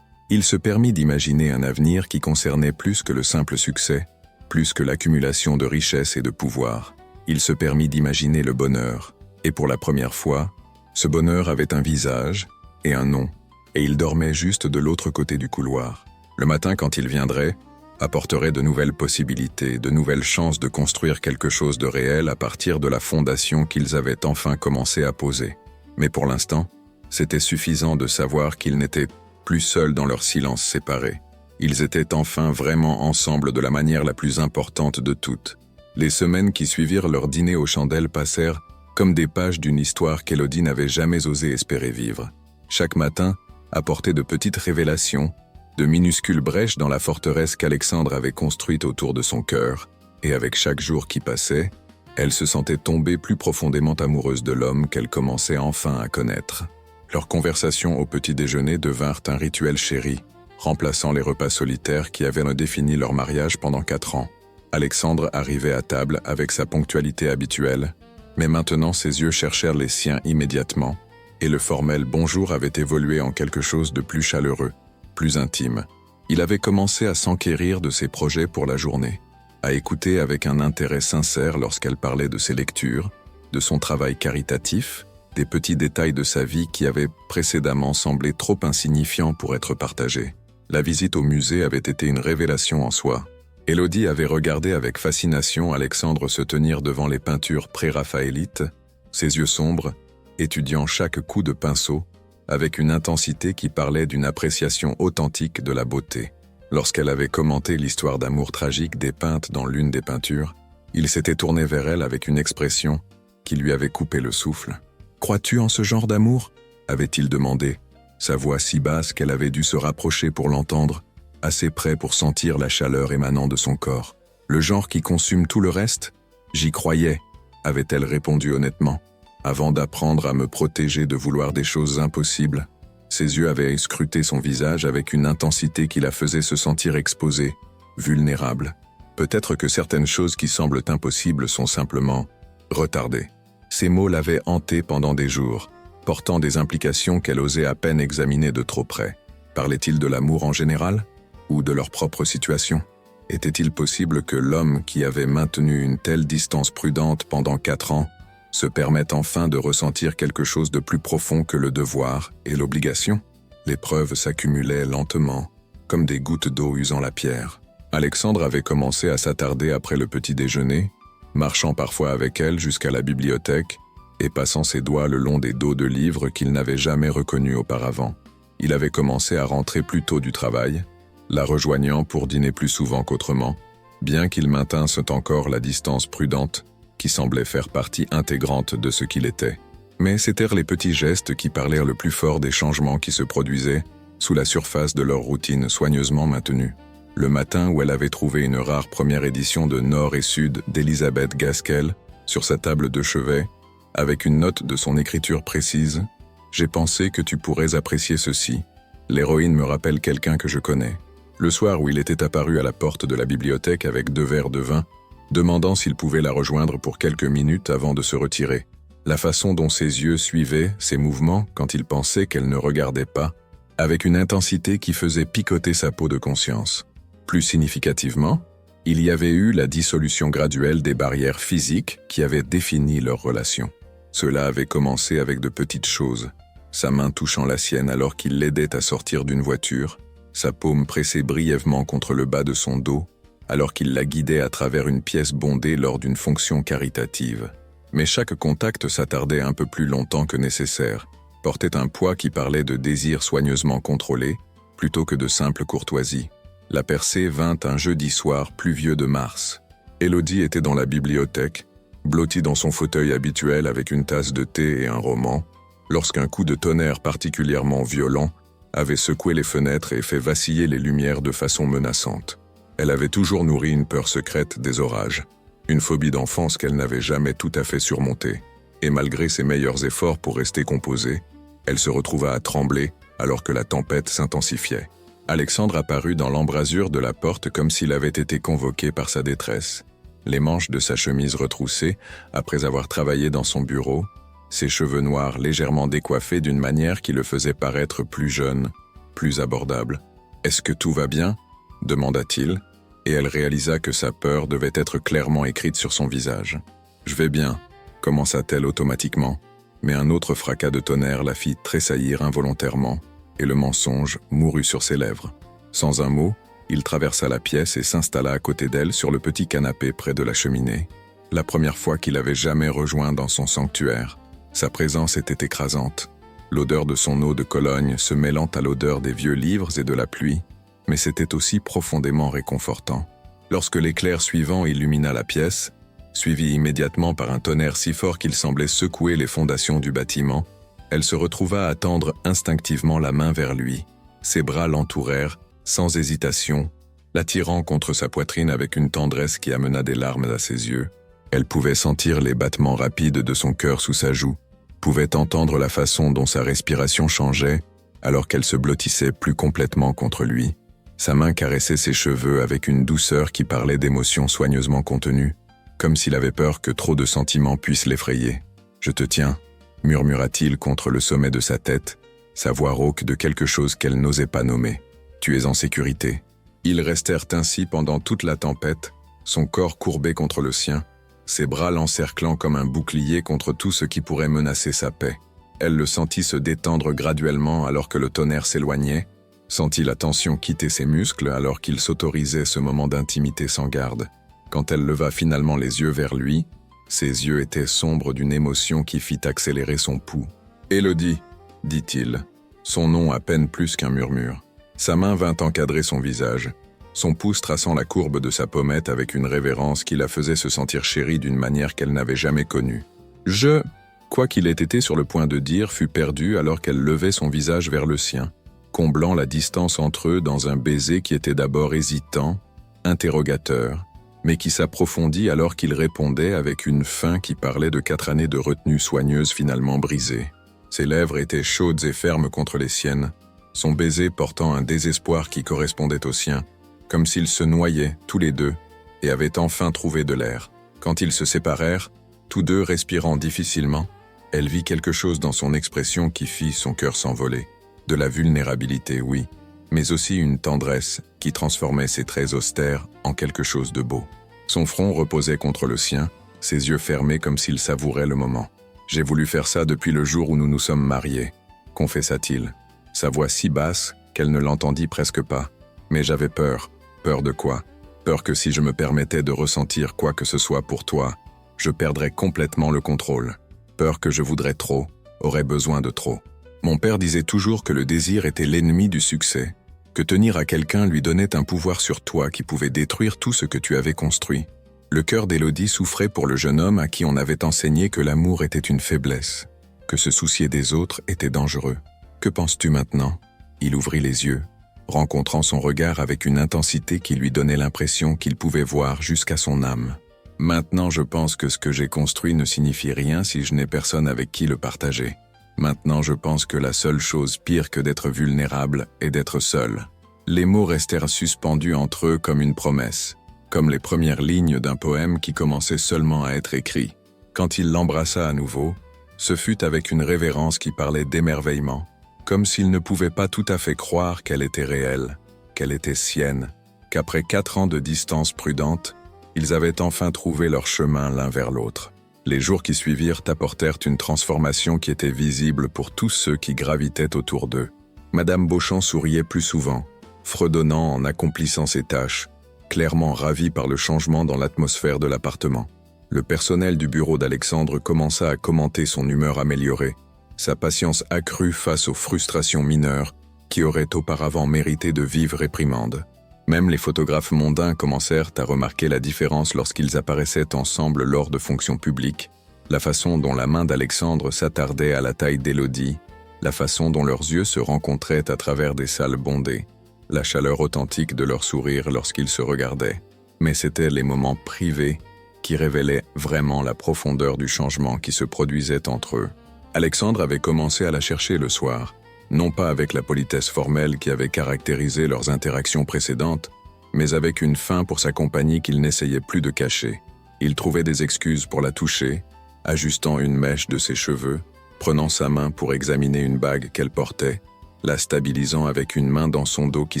S1: il se permit d'imaginer un avenir qui concernait plus que le simple succès, plus que l'accumulation de richesses et de pouvoir. Il se permit d'imaginer le bonheur, et pour la première fois, ce bonheur avait un visage et un nom, et il dormait juste de l'autre côté du couloir. Le matin, quand il viendrait, apporterait de nouvelles possibilités, de nouvelles chances de construire quelque chose de réel à partir de la fondation qu'ils avaient enfin commencé à poser. Mais pour l'instant, c'était suffisant de savoir qu'ils n'étaient plus seuls dans leur silence séparé. Ils étaient enfin vraiment ensemble de la manière la plus importante de toutes. Les semaines qui suivirent leur dîner aux chandelles passèrent comme des pages d'une histoire qu'Élodie n'avait jamais osé espérer vivre. Chaque matin apportait de petites révélations, de minuscules brèches dans la forteresse qu'Alexandre avait construite autour de son cœur, et avec chaque jour qui passait, elle se sentait tomber plus profondément amoureuse de l'homme qu'elle commençait enfin à connaître. Leurs conversations au petit déjeuner devinrent un rituel chéri, remplaçant les repas solitaires qui avaient redéfini leur mariage pendant 4 ans. Alexandre arrivait à table avec sa ponctualité habituelle, mais maintenant ses yeux cherchèrent les siens immédiatement, et le formel bonjour avait évolué en quelque chose de plus chaleureux, plus intime. Il avait commencé à s'enquérir de ses projets pour la journée, à écouter avec un intérêt sincère lorsqu'elle parlait de ses lectures, de son travail caritatif, des petits détails de sa vie qui avaient précédemment semblé trop insignifiants pour être partagés. La visite au musée avait été une révélation en soi. Élodie avait regardé avec fascination Alexandre se tenir devant les peintures pré-raphaélites, ses yeux sombres, étudiant chaque coup de pinceau, avec une intensité qui parlait d'une appréciation authentique de la beauté. Lorsqu'elle avait commenté l'histoire d'amour tragique dépeinte dans l'une des peintures, il s'était tourné vers elle avec une expression qui lui avait coupé le souffle. « Crois-tu en ce genre d'amour » avait-il demandé, sa voix si basse qu'elle avait dû se rapprocher pour l'entendre, assez près pour sentir la chaleur émanant de son corps. « Le genre qui consume tout le reste ?»« J'y croyais » avait-elle répondu honnêtement. Avant d'apprendre à me protéger de vouloir des choses impossibles, ses yeux avaient scruté son visage avec une intensité qui la faisait se sentir exposée, vulnérable. Peut-être que certaines choses qui semblent impossibles sont simplement retardées. Ces mots l'avaient hantée pendant des jours, portant des implications qu'elle osait à peine examiner de trop près. Parlait-il de l'amour en général, ou de leur propre situation ? Était-il possible que l'homme qui avait maintenu une telle distance prudente pendant 4 ans se permette enfin de ressentir quelque chose de plus profond que le devoir et l'obligation? Les preuves s'accumulaient lentement, comme des gouttes d'eau usant la pierre. Alexandre avait commencé à s'attarder après le petit déjeuner, marchant parfois avec elle jusqu'à la bibliothèque et passant ses doigts le long des dos de livres qu'il n'avait jamais reconnus auparavant. Il avait commencé à rentrer plus tôt du travail, la rejoignant pour dîner plus souvent qu'autrement, bien qu'ils maintinssent encore la distance prudente qui semblait faire partie intégrante de ce qu'il était. Mais c'étaient les petits gestes qui parlèrent le plus fort des changements qui se produisaient sous la surface de leur routine soigneusement maintenue. Le matin où elle avait trouvé une rare première édition de Nord et Sud d'Elisabeth Gaskell sur sa table de chevet, avec une note de son écriture précise, « J'ai pensé que tu pourrais apprécier ceci. L'héroïne me rappelle quelqu'un que je connais. » Le soir où il était apparu à la porte de la bibliothèque avec 2 verres de vin, demandant s'il pouvait la rejoindre pour quelques minutes avant de se retirer. La façon dont ses yeux suivaient ses mouvements quand il pensait qu'elle ne regardait pas, avec une intensité qui faisait picoter sa peau de conscience. Plus significativement, il y avait eu la dissolution graduelle des barrières physiques qui avaient défini leur relation. Cela avait commencé avec de petites choses, sa main touchant la sienne alors qu'il l'aidait à sortir d'une voiture, sa paume pressée brièvement contre le bas de son dos, alors qu'il la guidait à travers une pièce bondée lors d'une fonction caritative. Mais chaque contact s'attardait un peu plus longtemps que nécessaire, portait un poids qui parlait de désir soigneusement contrôlé, plutôt que de simple courtoisie. La percée vint un jeudi soir pluvieux de mars. Élodie était dans la bibliothèque, blottie dans son fauteuil habituel avec une tasse de thé et un roman, lorsqu'un coup de tonnerre particulièrement violent avait secoué les fenêtres et fait vaciller les lumières de façon menaçante. Elle avait toujours nourri une peur secrète des orages, une phobie d'enfance qu'elle n'avait jamais tout à fait surmontée. Et malgré ses meilleurs efforts pour rester composée, elle se retrouva à trembler alors que la tempête s'intensifiait. Alexandre apparut dans l'embrasure de la porte comme s'il avait été convoqué par sa détresse. Les manches de sa chemise retroussées, après avoir travaillé dans son bureau, ses cheveux noirs légèrement décoiffés d'une manière qui le faisait paraître plus jeune, plus abordable. « Est-ce que tout va bien ?» demanda-t-il, et elle réalisa que sa peur devait être clairement écrite sur son visage. « Je vais bien », commença-t-elle automatiquement, mais un autre fracas de tonnerre la fit tressaillir involontairement, et le mensonge mourut sur ses lèvres. Sans un mot, il traversa la pièce et s'installa à côté d'elle sur le petit canapé près de la cheminée. La première fois qu'il avait jamais rejoint dans son sanctuaire, sa présence était écrasante, l'odeur de son eau de Cologne se mêlant à l'odeur des vieux livres et de la pluie, mais c'était aussi profondément réconfortant. Lorsque l'éclair suivant illumina la pièce, suivi immédiatement par un tonnerre si fort qu'il semblait secouer les fondations du bâtiment, elle se retrouva à tendre instinctivement la main vers lui. Ses bras l'entourèrent, sans hésitation, l'attirant contre sa poitrine avec une tendresse qui amena des larmes à ses yeux. Elle pouvait sentir les battements rapides de son cœur sous sa joue, pouvait entendre la façon dont sa respiration changeait alors qu'elle se blottissait plus complètement contre lui. Sa main caressait ses cheveux avec une douceur qui parlait d'émotions soigneusement contenues, comme s'il avait peur que trop de sentiments puissent l'effrayer. « Je te tiens », murmura-t-il contre le sommet de sa tête, sa voix rauque de quelque chose qu'elle n'osait pas nommer. « Tu es en sécurité. » Ils restèrent ainsi pendant toute la tempête, son corps courbé contre le sien, ses bras l'encerclant comme un bouclier contre tout ce qui pourrait menacer sa paix. Elle le sentit se détendre graduellement alors que le tonnerre s'éloignait, sentit la tension quitter ses muscles alors qu'il s'autorisait ce moment d'intimité sans garde. Quand elle leva finalement les yeux vers lui, ses yeux étaient sombres d'une émotion qui fit accélérer son pouls. « Élodie !» dit-il, son nom à peine plus qu'un murmure. Sa main vint encadrer son visage, son pouce traçant la courbe de sa pommette avec une révérence qui la faisait se sentir chérie d'une manière qu'elle n'avait jamais connue. « Je !» quoi qu'il ait été sur le point de dire, fut perdu alors qu'elle levait son visage vers le sien, comblant la distance entre eux dans un baiser qui était d'abord hésitant, interrogateur, mais qui s'approfondit alors qu'il répondait avec une fin qui parlait de 4 années de retenue soigneuse finalement brisée. Ses lèvres étaient chaudes et fermes contre les siennes, son baiser portant un désespoir qui correspondait au sien, comme s'ils se noyaient, tous les deux, et avaient enfin trouvé de l'air. Quand ils se séparèrent, tous deux respirant difficilement, elle vit quelque chose dans son expression qui fit son cœur s'envoler. De la vulnérabilité, oui, mais aussi une tendresse qui transformait ses traits austères en quelque chose de beau. Son front reposait contre le sien, ses yeux fermés comme s'il savourait le moment. « J'ai voulu faire ça depuis le jour où nous nous sommes mariés », confessa-t-il, sa voix si basse qu'elle ne l'entendit presque pas. Mais j'avais peur. Peur de quoi? Peur que si je me permettais de ressentir quoi que ce soit pour toi, je perdrais complètement le contrôle. Peur que je voudrais trop, aurais besoin de trop. Mon père disait toujours que le désir était l'ennemi du succès, que tenir à quelqu'un lui donnait un pouvoir sur toi qui pouvait détruire tout ce que tu avais construit. Le cœur d'Élodie souffrait pour le jeune homme à qui on avait enseigné que l'amour était une faiblesse, que se soucier des autres était dangereux. Que penses-tu maintenant? Il ouvrit les yeux, rencontrant son regard avec une intensité qui lui donnait l'impression qu'il pouvait voir jusqu'à son âme. Maintenant, je pense que ce que j'ai construit ne signifie rien si je n'ai personne avec qui le partager. Maintenant, je pense que la seule chose pire que d'être vulnérable est d'être seul. Les mots restèrent suspendus entre eux comme une promesse, comme les premières lignes d'un poème qui commençait seulement à être écrit. Quand il l'embrassa à nouveau, ce fut avec une révérence qui parlait d'émerveillement, comme s'il ne pouvait pas tout à fait croire qu'elle était réelle, qu'elle était sienne, qu'après 4 ans de distance prudente, ils avaient enfin trouvé leur chemin l'un vers l'autre. Les jours qui suivirent apportèrent une transformation qui était visible pour tous ceux qui gravitaient autour d'eux. Madame Beauchamp souriait plus souvent, fredonnant en accomplissant ses tâches, clairement ravie par le changement dans l'atmosphère de l'appartement. Le personnel du bureau d'Alexandre commença à commenter son humeur améliorée, sa patience accrue face aux frustrations mineures qui auraient auparavant mérité de vives réprimandes. Même les photographes mondains commencèrent à remarquer la différence lorsqu'ils apparaissaient ensemble lors de fonctions publiques, la façon dont la main d'Alexandre s'attardait à la taille d'Élodie, la façon dont leurs yeux se rencontraient à travers des salles bondées, la chaleur authentique de leur sourire lorsqu'ils se regardaient. Mais c'étaient les moments privés qui révélaient vraiment la profondeur du changement qui se produisait entre eux. Alexandre avait commencé à la chercher le soir, non pas avec la politesse formelle qui avait caractérisé leurs interactions précédentes, mais avec une faim pour sa compagnie qu'il n'essayait plus de cacher. Il trouvait des excuses pour la toucher, ajustant une mèche de ses cheveux, prenant sa main pour examiner une bague qu'elle portait, la stabilisant avec une main dans son dos qui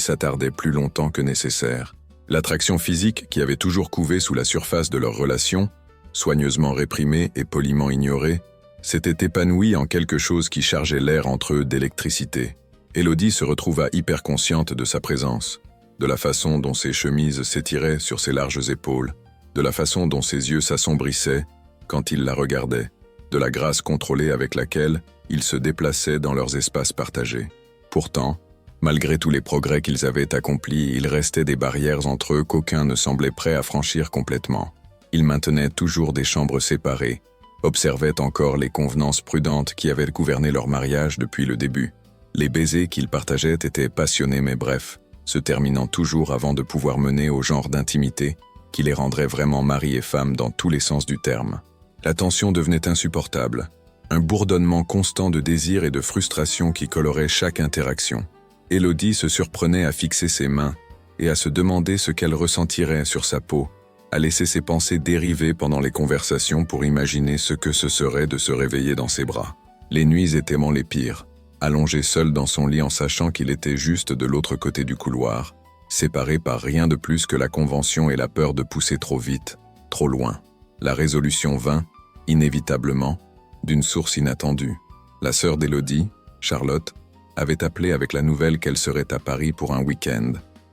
S1: s'attardait plus longtemps que nécessaire. L'attraction physique qui avait toujours couvé sous la surface de leur relation, soigneusement réprimée et poliment ignorée, s'était épanouie en quelque chose qui chargeait l'air entre eux d'électricité. Élodie se retrouva hyper consciente de sa présence, de la façon dont ses chemises s'étiraient sur ses larges épaules, de la façon dont ses yeux s'assombrissaient quand il la regardait, de la grâce contrôlée avec laquelle ils se déplaçaient dans leurs espaces partagés. Pourtant, malgré tous les progrès qu'ils avaient accomplis, il restait des barrières entre eux qu'aucun ne semblait prêt à franchir complètement. Ils maintenaient toujours des chambres séparées, observaient encore les convenances prudentes qui avaient gouverné leur mariage depuis le début. Les baisers qu'ils partageaient étaient passionnés mais brefs, se terminant toujours avant de pouvoir mener au genre d'intimité qui les rendrait vraiment mari et femme dans tous les sens du terme. La tension devenait insupportable, un bourdonnement constant de désir et de frustration qui colorait chaque interaction. Élodie se surprenait à fixer ses mains et à se demander ce qu'elle ressentirait sur sa peau, à laisser ses pensées dériver pendant les conversations pour imaginer ce que ce serait de se réveiller dans ses bras. Les nuits étaient les pires, allongé seul dans son lit en sachant qu'il était juste de l'autre côté du couloir, séparé par rien de plus que la convention et la peur de pousser trop vite, trop loin. La résolution vint, inévitablement, d'une source inattendue. La sœur d'Élodie, Charlotte, avait appelé avec la nouvelle qu'elle serait à Paris pour un week-end,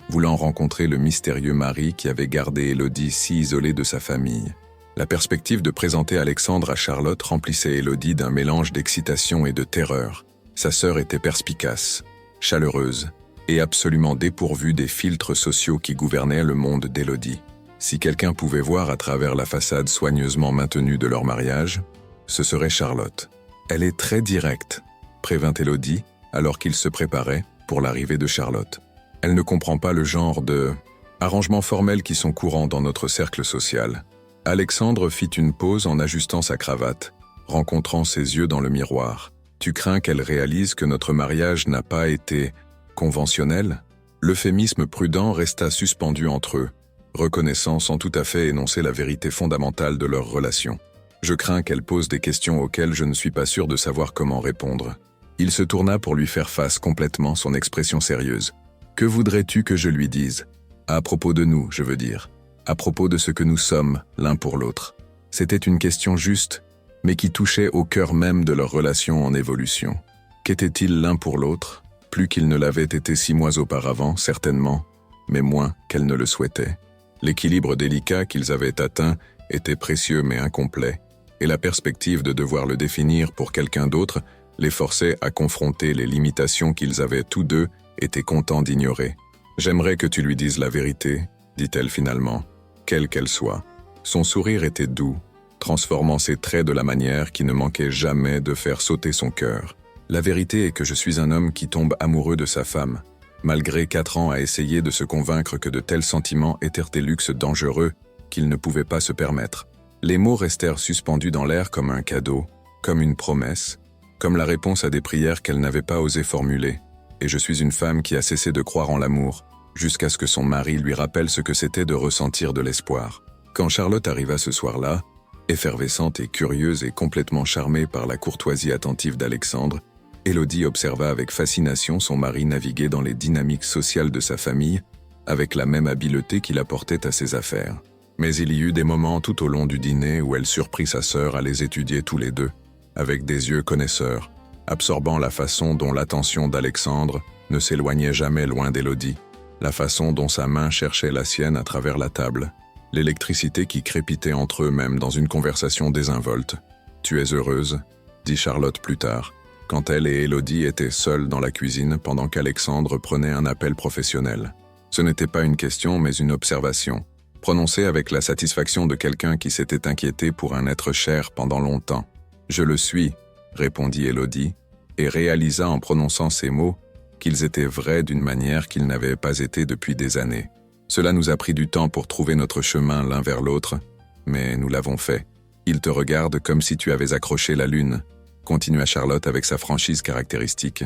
S1: voulant rencontrer le mystérieux mari qui avait gardé Élodie si isolée de sa famille. La perspective de présenter Alexandre à Charlotte remplissait Élodie d'un mélange d'excitation et de terreur. Sa sœur était perspicace, chaleureuse, et absolument dépourvue des filtres sociaux qui gouvernaient le monde d'Élodie. Si quelqu'un pouvait voir à travers la façade soigneusement maintenue de leur mariage, ce serait Charlotte. Elle est très directe, prévint Élodie, alors qu'il se préparait pour l'arrivée de Charlotte. Elle ne comprend pas le genre de arrangements formels qui sont courants dans notre cercle social. Alexandre fit une pause en ajustant sa cravate, rencontrant ses yeux dans le miroir. Tu crains qu'elle réalise que notre mariage n'a pas été conventionnel? L'euphémisme prudent resta suspendu entre eux, reconnaissant sans tout à fait énoncer la vérité fondamentale de leur relation. Je crains qu'elle pose des questions auxquelles je ne suis pas sûr de savoir comment répondre. Il se tourna pour lui faire face complètement, son expression sérieuse. Que voudrais-tu que je lui dise? À propos de nous, je veux dire. À propos de ce que nous sommes, l'un pour l'autre. C'était une question juste, mais qui touchait au cœur même de leur relation en évolution. Qu'étaient-ils l'un pour l'autre? Plus qu'ils ne l'avaient été 6 mois auparavant, certainement, mais moins qu'elle ne le souhaitait. L'équilibre délicat qu'ils avaient atteint était précieux mais incomplet, et la perspective de devoir le définir pour quelqu'un d'autre les forçait à confronter les limitations qu'ils avaient tous deux étaient contents d'ignorer. « J'aimerais que tu lui dises la vérité, » dit-elle finalement, quelle qu'elle soit. Son sourire était doux, transformant ses traits de la manière qui ne manquait jamais de faire sauter son cœur. La vérité est que je suis un homme qui tombe amoureux de sa femme, malgré 4 ans à essayer de se convaincre que de tels sentiments étaient des luxes dangereux qu'il ne pouvait pas se permettre. Les mots restèrent suspendus dans l'air comme un cadeau, comme une promesse, comme la réponse à des prières qu'elle n'avait pas osé formuler. Et je suis une femme qui a cessé de croire en l'amour, jusqu'à ce que son mari lui rappelle ce que c'était de ressentir de l'espoir. Quand Charlotte arriva ce soir-là, effervescente et curieuse et complètement charmée par la courtoisie attentive d'Alexandre, Élodie observa avec fascination son mari naviguer dans les dynamiques sociales de sa famille, avec la même habileté qu'il apportait à ses affaires. Mais il y eut des moments tout au long du dîner où elle surprit sa sœur à les étudier tous les deux, avec des yeux connaisseurs, absorbant la façon dont l'attention d'Alexandre ne s'éloignait jamais loin d'Élodie, la façon dont sa main cherchait la sienne à travers la table, l'électricité qui crépitait entre eux-mêmes dans une conversation désinvolte. « Tu es heureuse ?» dit Charlotte plus tard, quand elle et Élodie étaient seules dans la cuisine pendant qu'Alexandre prenait un appel professionnel. Ce n'était pas une question, mais une observation, prononcée avec la satisfaction de quelqu'un qui s'était inquiété pour un être cher pendant longtemps. « Je le suis », répondit Élodie, et réalisa en prononçant ces mots qu'ils étaient vrais d'une manière qu'ils n'avaient pas été depuis des années. Cela nous a pris du temps pour trouver notre chemin l'un vers l'autre, mais nous l'avons fait. Il te regarde comme si tu avais accroché la lune, continua Charlotte avec sa franchise caractéristique,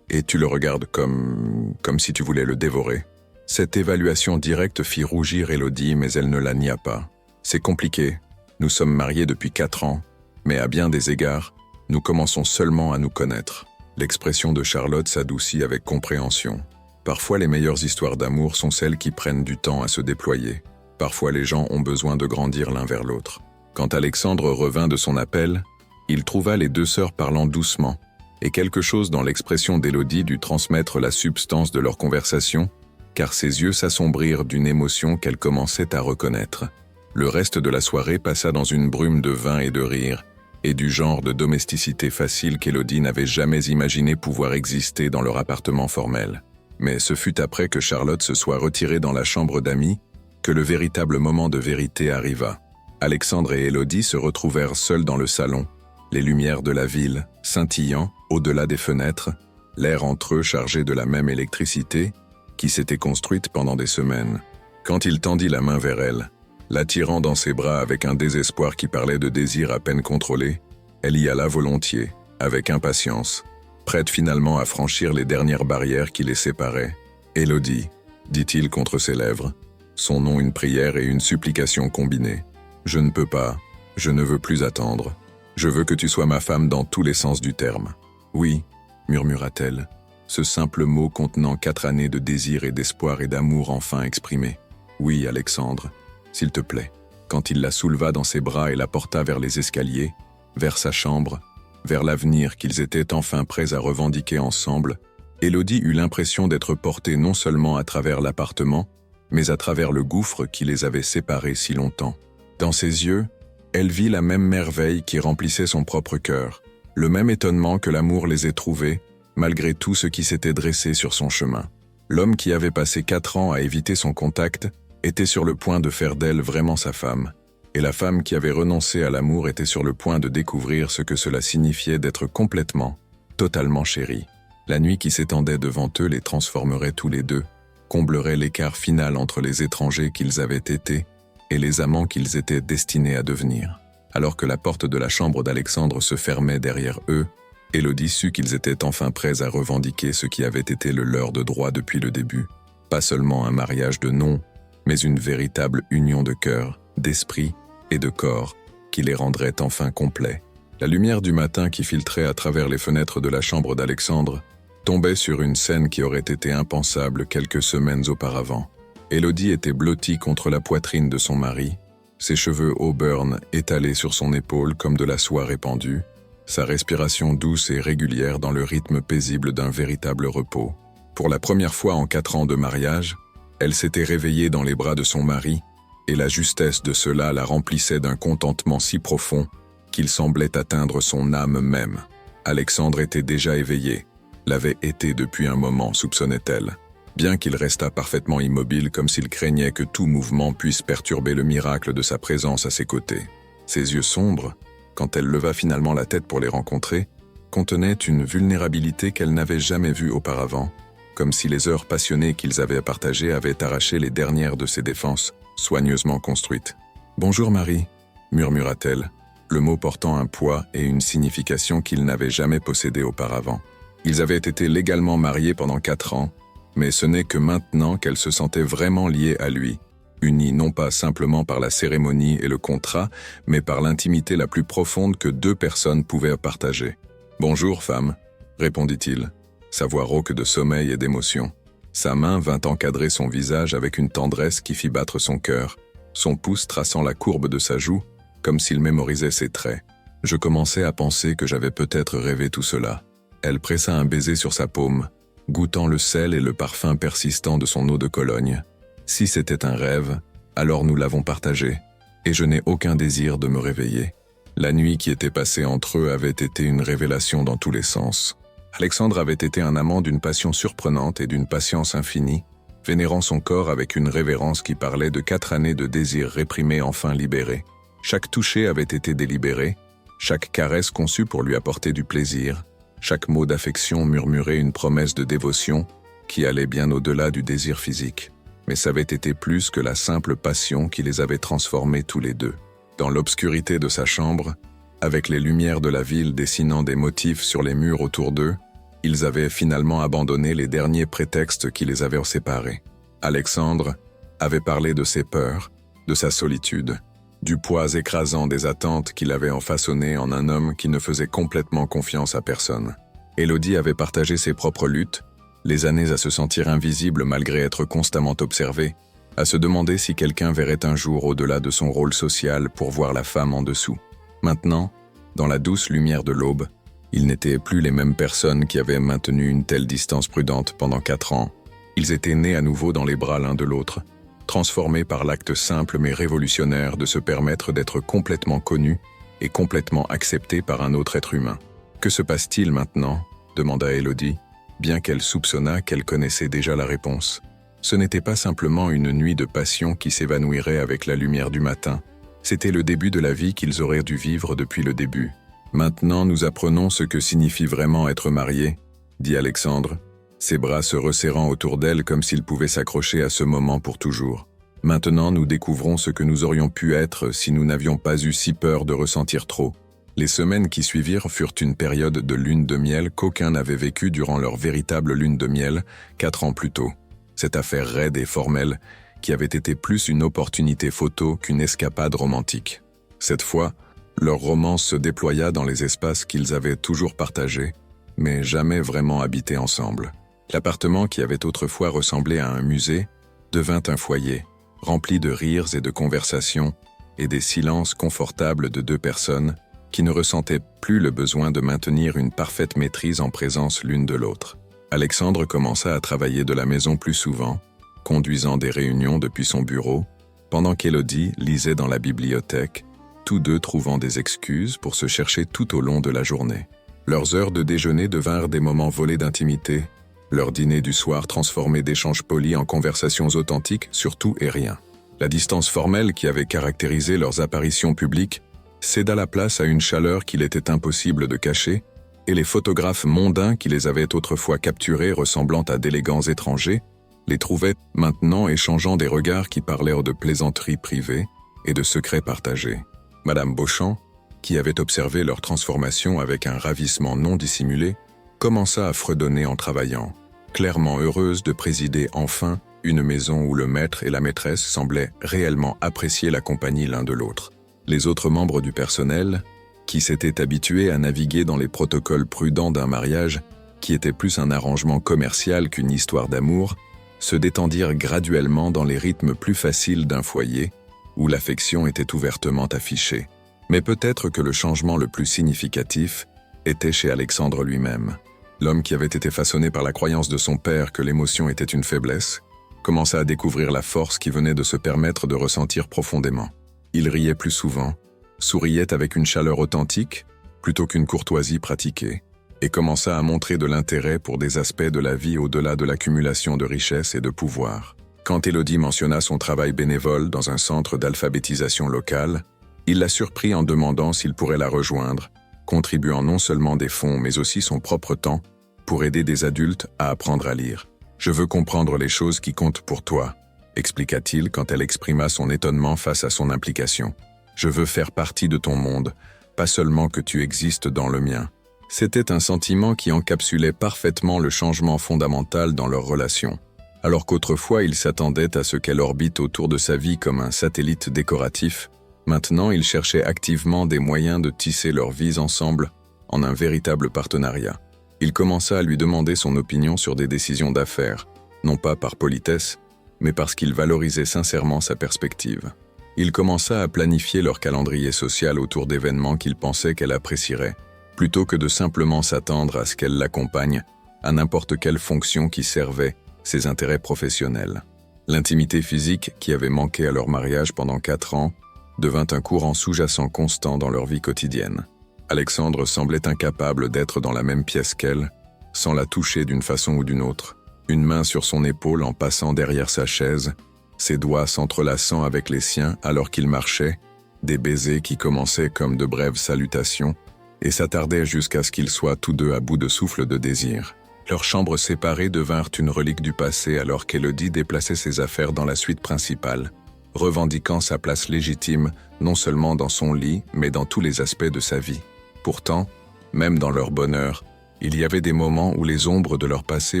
S1: et tu le regardes comme si tu voulais le dévorer. Cette évaluation directe fit rougir Élodie, mais elle ne la nia pas. C'est compliqué. Nous sommes mariés depuis 4 ans, mais à bien des égards, nous commençons seulement à nous connaître. L'expression de Charlotte s'adoucit avec compréhension. Parfois, les meilleures histoires d'amour sont celles qui prennent du temps à se déployer. Parfois, les gens ont besoin de grandir l'un vers l'autre. Quand Alexandre revint de son appel, il trouva les 2 sœurs parlant doucement, et quelque chose dans l'expression d'Élodie dut transmettre la substance de leur conversation, car ses yeux s'assombrirent d'une émotion qu'elle commençait à reconnaître. Le reste de la soirée passa dans une brume de vin et de rire, et du genre de domesticité facile qu'Élodie n'avait jamais imaginé pouvoir exister dans leur appartement formel. Mais ce fut après que Charlotte se soit retirée dans la chambre d'amis que le véritable moment de vérité arriva. Alexandre et Élodie se retrouvèrent seuls dans le salon, les lumières de la ville scintillant au-delà des fenêtres, l'air entre eux chargé de la même électricité qui s'était construite pendant des semaines. Quand il tendit la main vers elle, l'attirant dans ses bras avec un désespoir qui parlait de désir à peine contrôlé, elle y alla volontiers, avec impatience, prête finalement à franchir les dernières barrières qui les séparaient. « Élodie », dit-il contre ses lèvres, son nom une prière et une supplication combinées. « Je ne peux pas, je ne veux plus attendre. Je veux que tu sois ma femme dans tous les sens du terme. »« Oui », murmura-t-elle, ce simple mot contenant 4 années de désir et d'espoir et d'amour enfin exprimés. « Oui, Alexandre, s'il te plaît. » Quand il la souleva dans ses bras et la porta vers les escaliers, vers sa chambre, vers l'avenir qu'ils étaient enfin prêts à revendiquer ensemble, Élodie eut l'impression d'être portée non seulement à travers l'appartement, mais à travers le gouffre qui les avait séparés si longtemps. Dans ses yeux, elle vit la même merveille qui remplissait son propre cœur, le même étonnement que l'amour les ait trouvés, malgré tout ce qui s'était dressé sur son chemin. L'homme qui avait passé 4 ans à éviter son contact était sur le point de faire d'elle vraiment sa femme, et la femme qui avait renoncé à l'amour était sur le point de découvrir ce que cela signifiait d'être complètement, totalement chérie. La nuit qui s'étendait devant eux les transformerait tous les deux, comblerait l'écart final entre les étrangers qu'ils avaient été et les amants qu'ils étaient destinés à devenir. Alors que la porte de la chambre d'Alexandre se fermait derrière eux, Élodie sut qu'ils étaient enfin prêts à revendiquer ce qui avait été le leur de droit depuis le début. Pas seulement un mariage de nom, mais une véritable union de cœur, d'esprit et de corps qui les rendrait enfin complets. La lumière du matin qui filtrait à travers les fenêtres de la chambre d'Alexandre tombait sur une scène qui aurait été impensable quelques semaines auparavant. Élodie était blottie contre la poitrine de son mari, ses cheveux auburn étalés sur son épaule comme de la soie répandue, sa respiration douce et régulière dans le rythme paisible d'un véritable repos. Pour la première fois en 4 ans de mariage, elle s'était réveillée dans les bras de son mari, et la justesse de cela la remplissait d'un contentement si profond qu'il semblait atteindre son âme même. Alexandre était déjà éveillé, l'avait été depuis un moment, soupçonnait-elle, bien qu'il restât parfaitement immobile comme s'il craignait que tout mouvement puisse perturber le miracle de sa présence à ses côtés. Ses yeux sombres, quand elle leva finalement la tête pour les rencontrer, contenaient une vulnérabilité qu'elle n'avait jamais vue auparavant, comme si les heures passionnées qu'ils avaient partagées avaient arraché les dernières de ses défenses, soigneusement construites. « Bonjour Marie », murmura-t-elle, le mot portant un poids et une signification qu'ils n'avaient jamais possédés auparavant. Ils avaient été légalement mariés pendant 4 ans, mais ce n'est que maintenant qu'elle se sentait vraiment liée à lui, unie non pas simplement par la cérémonie et le contrat, mais par l'intimité la plus profonde que 2 personnes pouvaient partager. « Bonjour, femme », répondit-il, sa voix rauque de sommeil et d'émotion. Sa main vint encadrer son visage avec une tendresse qui fit battre son cœur, son pouce traçant la courbe de sa joue, comme s'il mémorisait ses traits. Je commençais à penser que j'avais peut-être rêvé tout cela. Elle pressa un baiser sur sa paume, goûtant le sel et le parfum persistant de son eau de Cologne. Si c'était un rêve, alors nous l'avons partagé, et je n'ai aucun désir de me réveiller. La nuit qui était passée entre eux avait été une révélation dans tous les sens. Alexandre avait été un amant d'une passion surprenante et d'une patience infinie, vénérant son corps avec une révérence qui parlait de 4 années de désirs réprimés enfin libérés. Chaque toucher avait été délibéré, chaque caresse conçue pour lui apporter du plaisir, chaque mot d'affection murmurait une promesse de dévotion qui allait bien au-delà du désir physique. Mais ça avait été plus que la simple passion qui les avait transformés tous les deux. Dans l'obscurité de sa chambre, avec les lumières de la ville dessinant des motifs sur les murs autour d'eux, ils avaient finalement abandonné les derniers prétextes qui les avaient séparés. Alexandre avait parlé de ses peurs, de sa solitude, du poids écrasant des attentes qu'il avait façonné en un homme qui ne faisait complètement confiance à personne. Élodie avait partagé ses propres luttes, les années à se sentir invisible malgré être constamment observée, à se demander si quelqu'un verrait un jour au-delà de son rôle social pour voir la femme en dessous. Maintenant, dans la douce lumière de l'aube, ils n'étaient plus les mêmes personnes qui avaient maintenu une telle distance prudente pendant 4 ans. Ils étaient nés à nouveau dans les bras l'un de l'autre, transformés par l'acte simple mais révolutionnaire de se permettre d'être complètement connus et complètement acceptés par un autre être humain. « Que se passe-t-il maintenant » demanda Élodie, bien qu'elle soupçonna qu'elle connaissait déjà la réponse. Ce n'était pas simplement une nuit de passion qui s'évanouirait avec la lumière du matin, c'était le début de la vie qu'ils auraient dû vivre depuis le début. « Maintenant, nous apprenons ce que signifie vraiment être mariés, » dit Alexandre, ses bras se resserrant autour d'elle comme s'ils pouvaient s'accrocher à ce moment pour toujours. « Maintenant, nous découvrons ce que nous aurions pu être si nous n'avions pas eu si peur de ressentir trop. » Les semaines qui suivirent furent une période de lune de miel qu'aucun n'avait vécue durant leur véritable lune de miel 4 ans plus tôt. Cette affaire raide et formelle qui avait été plus une opportunité photo qu'une escapade romantique. Cette fois, leur romance se déploya dans les espaces qu'ils avaient toujours partagés, mais jamais vraiment habités ensemble. L'appartement qui avait autrefois ressemblé à un musée devint un foyer, rempli de rires et de conversations et des silences confortables de 2 personnes qui ne ressentaient plus le besoin de maintenir une parfaite maîtrise en présence l'une de l'autre. Alexandre commença à travailler de la maison plus souvent, conduisant des réunions depuis son bureau, pendant qu'Élodie lisait dans la bibliothèque, tous deux trouvant des excuses pour se chercher tout au long de la journée. Leurs heures de déjeuner devinrent des moments volés d'intimité, leur dîner du soir transformé d'échanges polis en conversations authentiques sur tout et rien. La distance formelle qui avait caractérisé leurs apparitions publiques céda la place à une chaleur qu'il était impossible de cacher, et les photographes mondains qui les avaient autrefois capturés ressemblant à d'élégants étrangers, les trouvaient maintenant échangeant des regards qui parlèrent de plaisanteries privées et de secrets partagés. Madame Beauchamp, qui avait observé leur transformation avec un ravissement non dissimulé, commença à fredonner en travaillant, clairement heureuse de présider enfin une maison où le maître et la maîtresse semblaient réellement apprécier la compagnie l'un de l'autre. Les autres membres du personnel, qui s'étaient habitués à naviguer dans les protocoles prudents d'un mariage, qui était plus un arrangement commercial qu'une histoire d'amour, se détendirent graduellement dans les rythmes plus faciles d'un foyer, où l'affection était ouvertement affichée. Mais peut-être que le changement le plus significatif était chez Alexandre lui-même. L'homme qui avait été façonné par la croyance de son père que l'émotion était une faiblesse, commença à découvrir la force qui venait de se permettre de ressentir profondément. Il riait plus souvent, souriait avec une chaleur authentique, plutôt qu'une courtoisie pratiquée, et commença à montrer de l'intérêt pour des aspects de la vie au-delà de l'accumulation de richesses et de pouvoir. Quand Élodie mentionna son travail bénévole dans un centre d'alphabétisation locale, il la surprit en demandant s'il pourrait la rejoindre, contribuant non seulement des fonds mais aussi son propre temps pour aider des adultes à apprendre à lire. « Je veux comprendre les choses qui comptent pour toi », expliqua-t-il quand elle exprima son étonnement face à son implication. « Je veux faire partie de ton monde, pas seulement que tu existes dans le mien. » C'était un sentiment qui encapsulait parfaitement le changement fondamental dans leur relation. Alors qu'autrefois il s'attendait à ce qu'elle orbite autour de sa vie comme un satellite décoratif, maintenant il cherchait activement des moyens de tisser leur vie ensemble en un véritable partenariat. Il commença à lui demander son opinion sur des décisions d'affaires, non pas par politesse, mais parce qu'il valorisait sincèrement sa perspective. Il commença à planifier leur calendrier social autour d'événements qu'il pensait qu'elle apprécierait, plutôt que de simplement s'attendre à ce qu'elle l'accompagne à n'importe quelle fonction qui servait ses intérêts professionnels. L'intimité physique qui avait manqué à leur mariage pendant 4 ans devint un courant sous-jacent constant dans leur vie quotidienne. Alexandre semblait incapable d'être dans la même pièce qu'elle, sans la toucher d'une façon ou d'une autre. une main sur son épaule en passant derrière sa chaise, ses doigts s'entrelaçant avec les siens alors qu'il marchait, des baisers qui commençaient comme de brèves salutations et s'attardaient jusqu'à ce qu'ils soient tous deux à bout de souffle de désir. Leurs chambres séparées devinrent une relique du passé alors qu'Élodie déplaçait ses affaires dans la suite principale, revendiquant sa place légitime non seulement dans son lit, mais dans tous les aspects de sa vie. Pourtant, même dans leur bonheur, il y avait des moments où les ombres de leur passé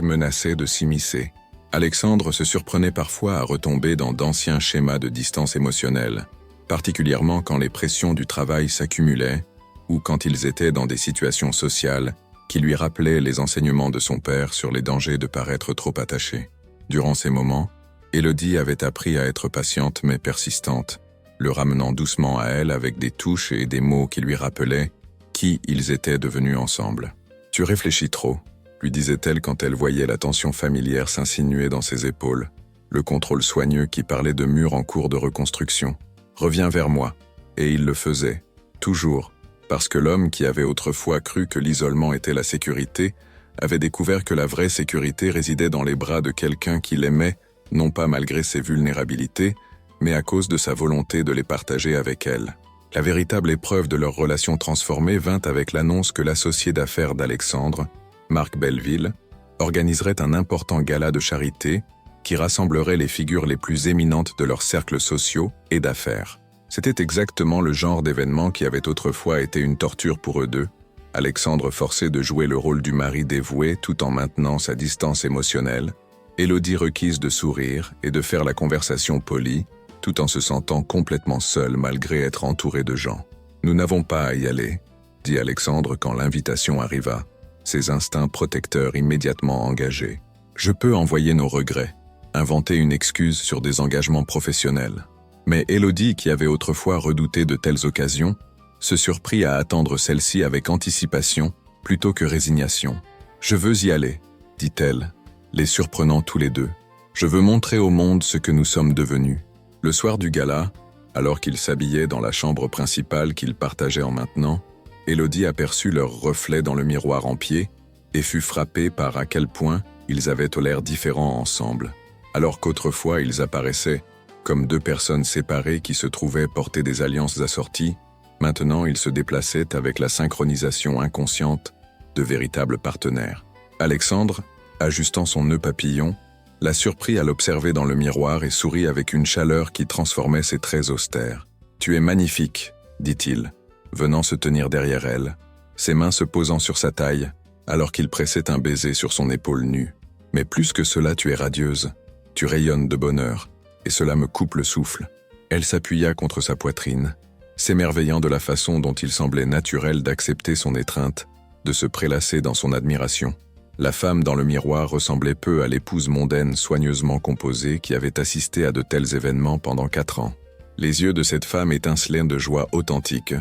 S1: menaçaient de s'immiscer. Alexandre se surprenait parfois à retomber dans d'anciens schémas de distance émotionnelle, particulièrement quand les pressions du travail s'accumulaient ou quand ils étaient dans des situations sociales qui lui rappelaient les enseignements de son père sur les dangers de paraître trop attaché. Durant ces moments, Élodie avait appris à être patiente mais persistante, le ramenant doucement à elle avec des touches et des mots qui lui rappelaient qui ils étaient devenus ensemble. « Tu réfléchis trop », lui disait-elle quand elle voyait la tension familière s'insinuer dans ses épaules, le contrôle soigneux qui parlait de murs en cours de reconstruction. « Reviens vers moi ». Et il le faisait, toujours, parce que l'homme qui avait autrefois cru que l'isolement était la sécurité avait découvert que la vraie sécurité résidait dans les bras de quelqu'un qui l'aimait, non pas malgré ses vulnérabilités, mais à cause de sa volonté de les partager avec elle. La véritable épreuve de leur relation transformée vint avec l'annonce que l'associé d'affaires d'Alexandre, Marc Belleville, organiserait un important gala de charité qui rassemblerait les figures les plus éminentes de leurs cercles sociaux et d'affaires. C'était exactement le genre d'événement qui avait autrefois été une torture pour eux deux, Alexandre forcé de jouer le rôle du mari dévoué tout en maintenant sa distance émotionnelle, Élodie requise de sourire et de faire la conversation polie, tout en se sentant complètement seule malgré être entourée de gens. « Nous n'avons pas à y aller », dit Alexandre quand l'invitation arriva, ses instincts protecteurs immédiatement engagés. « Je peux envoyer nos regrets, inventer une excuse sur des engagements professionnels. » Mais Élodie, qui avait autrefois redouté de telles occasions, se surprit à attendre celle-ci avec anticipation plutôt que résignation. « Je veux y aller », dit-elle, les surprenant tous les deux. « Je veux montrer au monde ce que nous sommes devenus. » Le soir du gala, alors qu'ils s'habillaient dans la chambre principale qu'ils partageaient en maintenant, Élodie aperçut leur reflet dans le miroir en pied et fut frappée par à quel point ils avaient l'air différents ensemble. Alors qu'autrefois ils apparaissaient comme deux personnes séparées qui se trouvaient porter des alliances assorties, maintenant ils se déplaçaient avec la synchronisation inconsciente de véritables partenaires. Alexandre, ajustant son nœud papillon, la surprit à l'observer dans le miroir et sourit avec une chaleur qui transformait ses traits austères. « Tu es magnifique », dit-il, venant se tenir derrière elle, ses mains se posant sur sa taille, alors qu'il pressait un baiser sur son épaule nue. « Mais plus que cela, tu es radieuse, tu rayonnes de bonheur. » Et cela me coupe le souffle. Elle s'appuya contre sa poitrine, s'émerveillant de la façon dont il semblait naturel d'accepter son étreinte, de se prélasser dans son admiration. La femme dans le miroir ressemblait peu à l'épouse mondaine soigneusement composée qui avait assisté à de tels événements pendant 4 ans. Les yeux de cette femme étincelaient de joie authentique.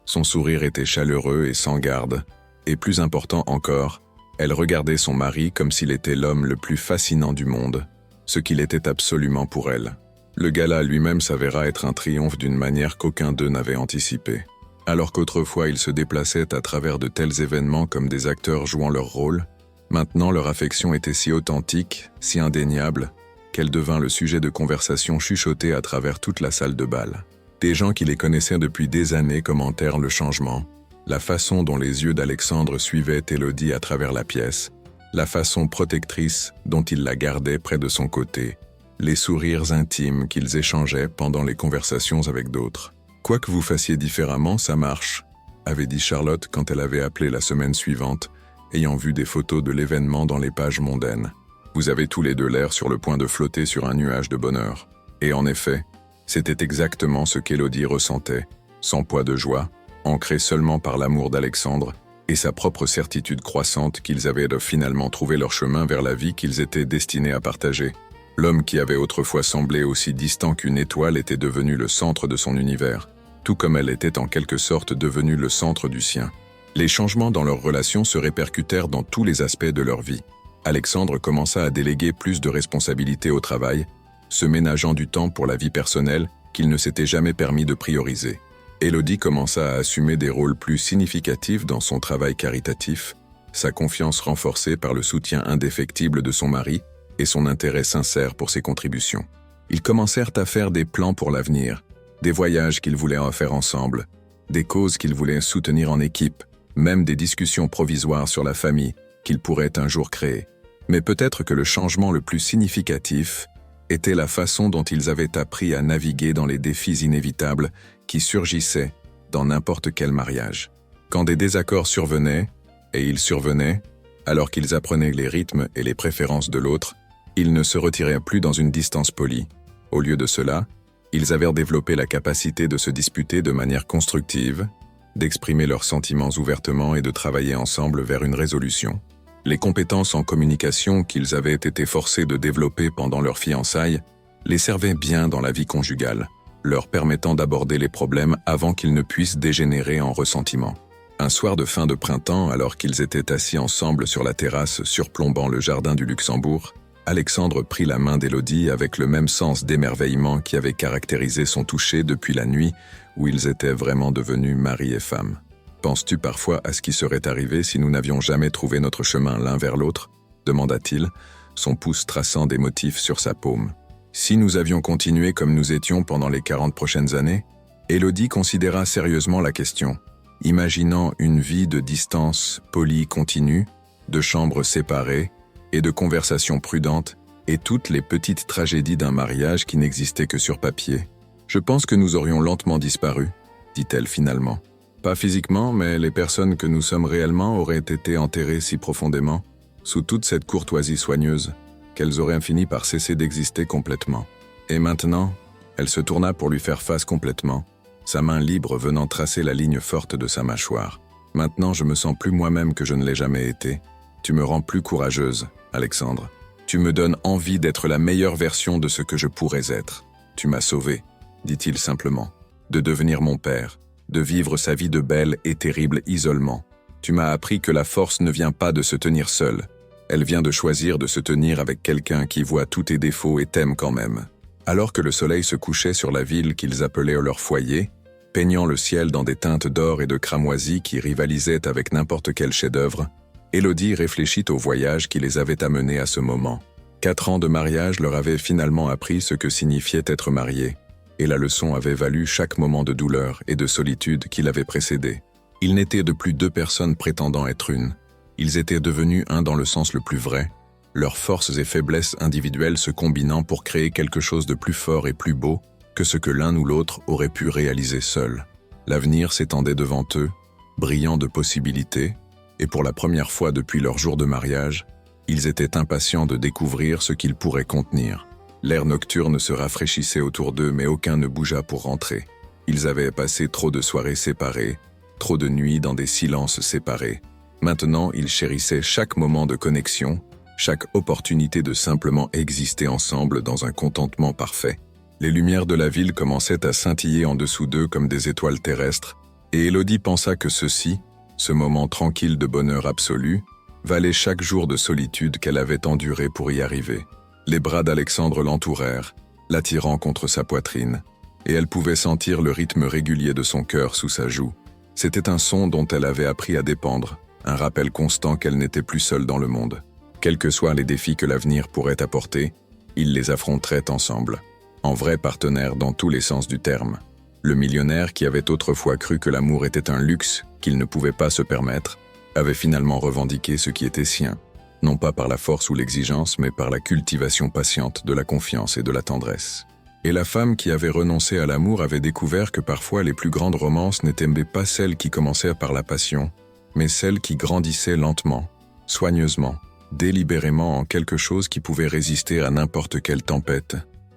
S1: Son sourire était chaleureux et sans garde. Et plus important encore, elle regardait son mari comme s'il était l'homme le plus fascinant du monde, ce qu'il était absolument pour elle. Le gala lui-même s'avéra être un triomphe d'une manière qu'aucun d'eux n'avait anticipé. Alors qu'autrefois ils se déplaçaient à travers de tels événements comme des acteurs jouant leur rôle, maintenant leur affection était si authentique, si indéniable, qu'elle devint le sujet de conversations chuchotées à travers toute la salle de bal. Des gens qui les connaissaient depuis des années commentèrent le changement, la façon dont les yeux d'Alexandre suivaient Élodie à travers la pièce, la façon protectrice dont il la gardait près de son côté, les sourires intimes qu'ils échangeaient pendant les conversations avec d'autres. « Quoi que vous fassiez différemment, ça marche », avait dit Charlotte quand elle avait appelé la semaine suivante, ayant vu des photos de l'événement dans les pages mondaines. « Vous avez tous les deux l'air sur le point de flotter sur un nuage de bonheur. » Et en effet, c'était exactement ce qu'Élodie ressentait, sans poids de joie, ancrée seulement par l'amour d'Alexandre, et sa propre certitude croissante qu'ils avaient finalement trouvé leur chemin vers la vie qu'ils étaient destinés à partager. L'homme qui avait autrefois semblé aussi distant qu'une étoile était devenu le centre de son univers, tout comme elle était en quelque sorte devenue le centre du sien. Les changements dans leur relation se répercutèrent dans tous les aspects de leur vie. Alexandre commença à déléguer plus de responsabilités au travail, se ménageant du temps pour la vie personnelle qu'il ne s'était jamais permis de prioriser. Élodie commença à assumer des rôles plus significatifs dans son travail caritatif, sa confiance renforcée par le soutien indéfectible de son mari, et son intérêt sincère pour ses contributions. Ils commencèrent à faire des plans pour l'avenir, des voyages qu'ils voulaient en faire ensemble, des causes qu'ils voulaient soutenir en équipe, même des discussions provisoires sur la famille qu'ils pourraient un jour créer. Mais peut-être que le changement le plus significatif était la façon dont ils avaient appris à naviguer dans les défis inévitables qui surgissaient dans n'importe quel mariage. Quand des désaccords survenaient, et ils survenaient, alors qu'ils apprenaient les rythmes et les préférences de l'autre, ils ne se retiraient plus dans une distance polie. Au lieu de cela, ils avaient développé la capacité de se disputer de manière constructive, d'exprimer leurs sentiments ouvertement et de travailler ensemble vers une résolution. Les compétences en communication qu'ils avaient été forcés de développer pendant leur fiançailles les servaient bien dans la vie conjugale, leur permettant d'aborder les problèmes avant qu'ils ne puissent dégénérer en ressentiment. Un soir de fin de printemps, alors qu'ils étaient assis ensemble sur la terrasse surplombant le jardin du Luxembourg, Alexandre prit la main d'Élodie avec le même sens d'émerveillement qui avait caractérisé son toucher depuis la nuit où ils étaient vraiment devenus mari et femme. « Penses-tu parfois à ce qui serait arrivé si nous n'avions jamais trouvé notre chemin l'un vers l'autre » demanda-t-il, son pouce traçant des motifs sur sa paume. « Si nous avions continué comme nous étions pendant les 40 prochaines années ?» Élodie considéra sérieusement la question, imaginant une vie de distance polie continue, de chambres séparées et de conversations prudentes et toutes les petites tragédies d'un mariage qui n'existait que sur papier. « Je pense que nous aurions lentement disparu, » dit-elle finalement. Pas physiquement, mais les personnes que nous sommes réellement auraient été enterrées si profondément, sous toute cette courtoisie soigneuse, qu'elles auraient fini par cesser d'exister complètement. Et maintenant, elle se tourna pour lui faire face complètement, sa main libre venant tracer la ligne forte de sa mâchoire. Maintenant, je me sens plus moi-même que je ne l'ai jamais été. Tu me rends plus courageuse, Alexandre. Tu me donnes envie d'être la meilleure version de ce que je pourrais être. Tu m'as sauvé, dit-il simplement, de devenir mon père, de vivre sa vie de bel et terrible isolement. Tu m'as appris que la force ne vient pas de se tenir seul. Elle vient de choisir de se tenir avec quelqu'un qui voit tous tes défauts et t'aime quand même. Alors que le soleil se couchait sur la ville qu'ils appelaient leur foyer, peignant le ciel dans des teintes d'or et de cramoisie qui rivalisaient avec n'importe quel chef-d'œuvre, Élodie réfléchit au voyage qui les avait amenés à ce moment. 4 ans de mariage leur avaient finalement appris ce que signifiait être mariés, et la leçon avait valu chaque moment de douleur et de solitude qui l'avait précédé. Ils n'étaient de plus 2 personnes prétendant être une. Ils étaient devenus un dans le sens le plus vrai, leurs forces et faiblesses individuelles se combinant pour créer quelque chose de plus fort et plus beau que ce que l'un ou l'autre aurait pu réaliser seul. L'avenir s'étendait devant eux, brillant de possibilités, et pour la première fois depuis leur jour de mariage, ils étaient impatients de découvrir ce qu'ils pourraient contenir. L'air nocturne se rafraîchissait autour d'eux, mais aucun ne bougea pour rentrer. Ils avaient passé trop de soirées séparées, trop de nuits dans des silences séparés. Maintenant, ils chérissaient chaque moment de connexion, chaque opportunité de simplement exister ensemble dans un contentement parfait. Les lumières de la ville commençaient à scintiller en dessous d'eux comme des étoiles terrestres, et Élodie pensa que ceci, ce moment tranquille de bonheur absolu, valait chaque jour de solitude qu'elle avait enduré pour y arriver. Les bras d'Alexandre l'entourèrent, l'attirant contre sa poitrine, et elle pouvait sentir le rythme régulier de son cœur sous sa joue. C'était un son dont elle avait appris à dépendre, un rappel constant qu'elle n'était plus seule dans le monde. Quels que soient les défis que l'avenir pourrait apporter, ils les affronteraient ensemble, en vrais partenaires dans tous les sens du terme. Le millionnaire qui avait autrefois cru que l'amour était un luxe qu'il ne pouvait pas se permettre, avait finalement revendiqué ce qui était sien, non pas par la force ou l'exigence, mais par la cultivation patiente de la confiance et de la tendresse. Et la femme qui avait renoncé à l'amour avait découvert que parfois les plus grandes romances n'étaient pas celles qui commençaient par la passion, mais celles qui grandissaient lentement, soigneusement, délibérément en quelque chose qui pouvait résister à n'importe quelle tempête.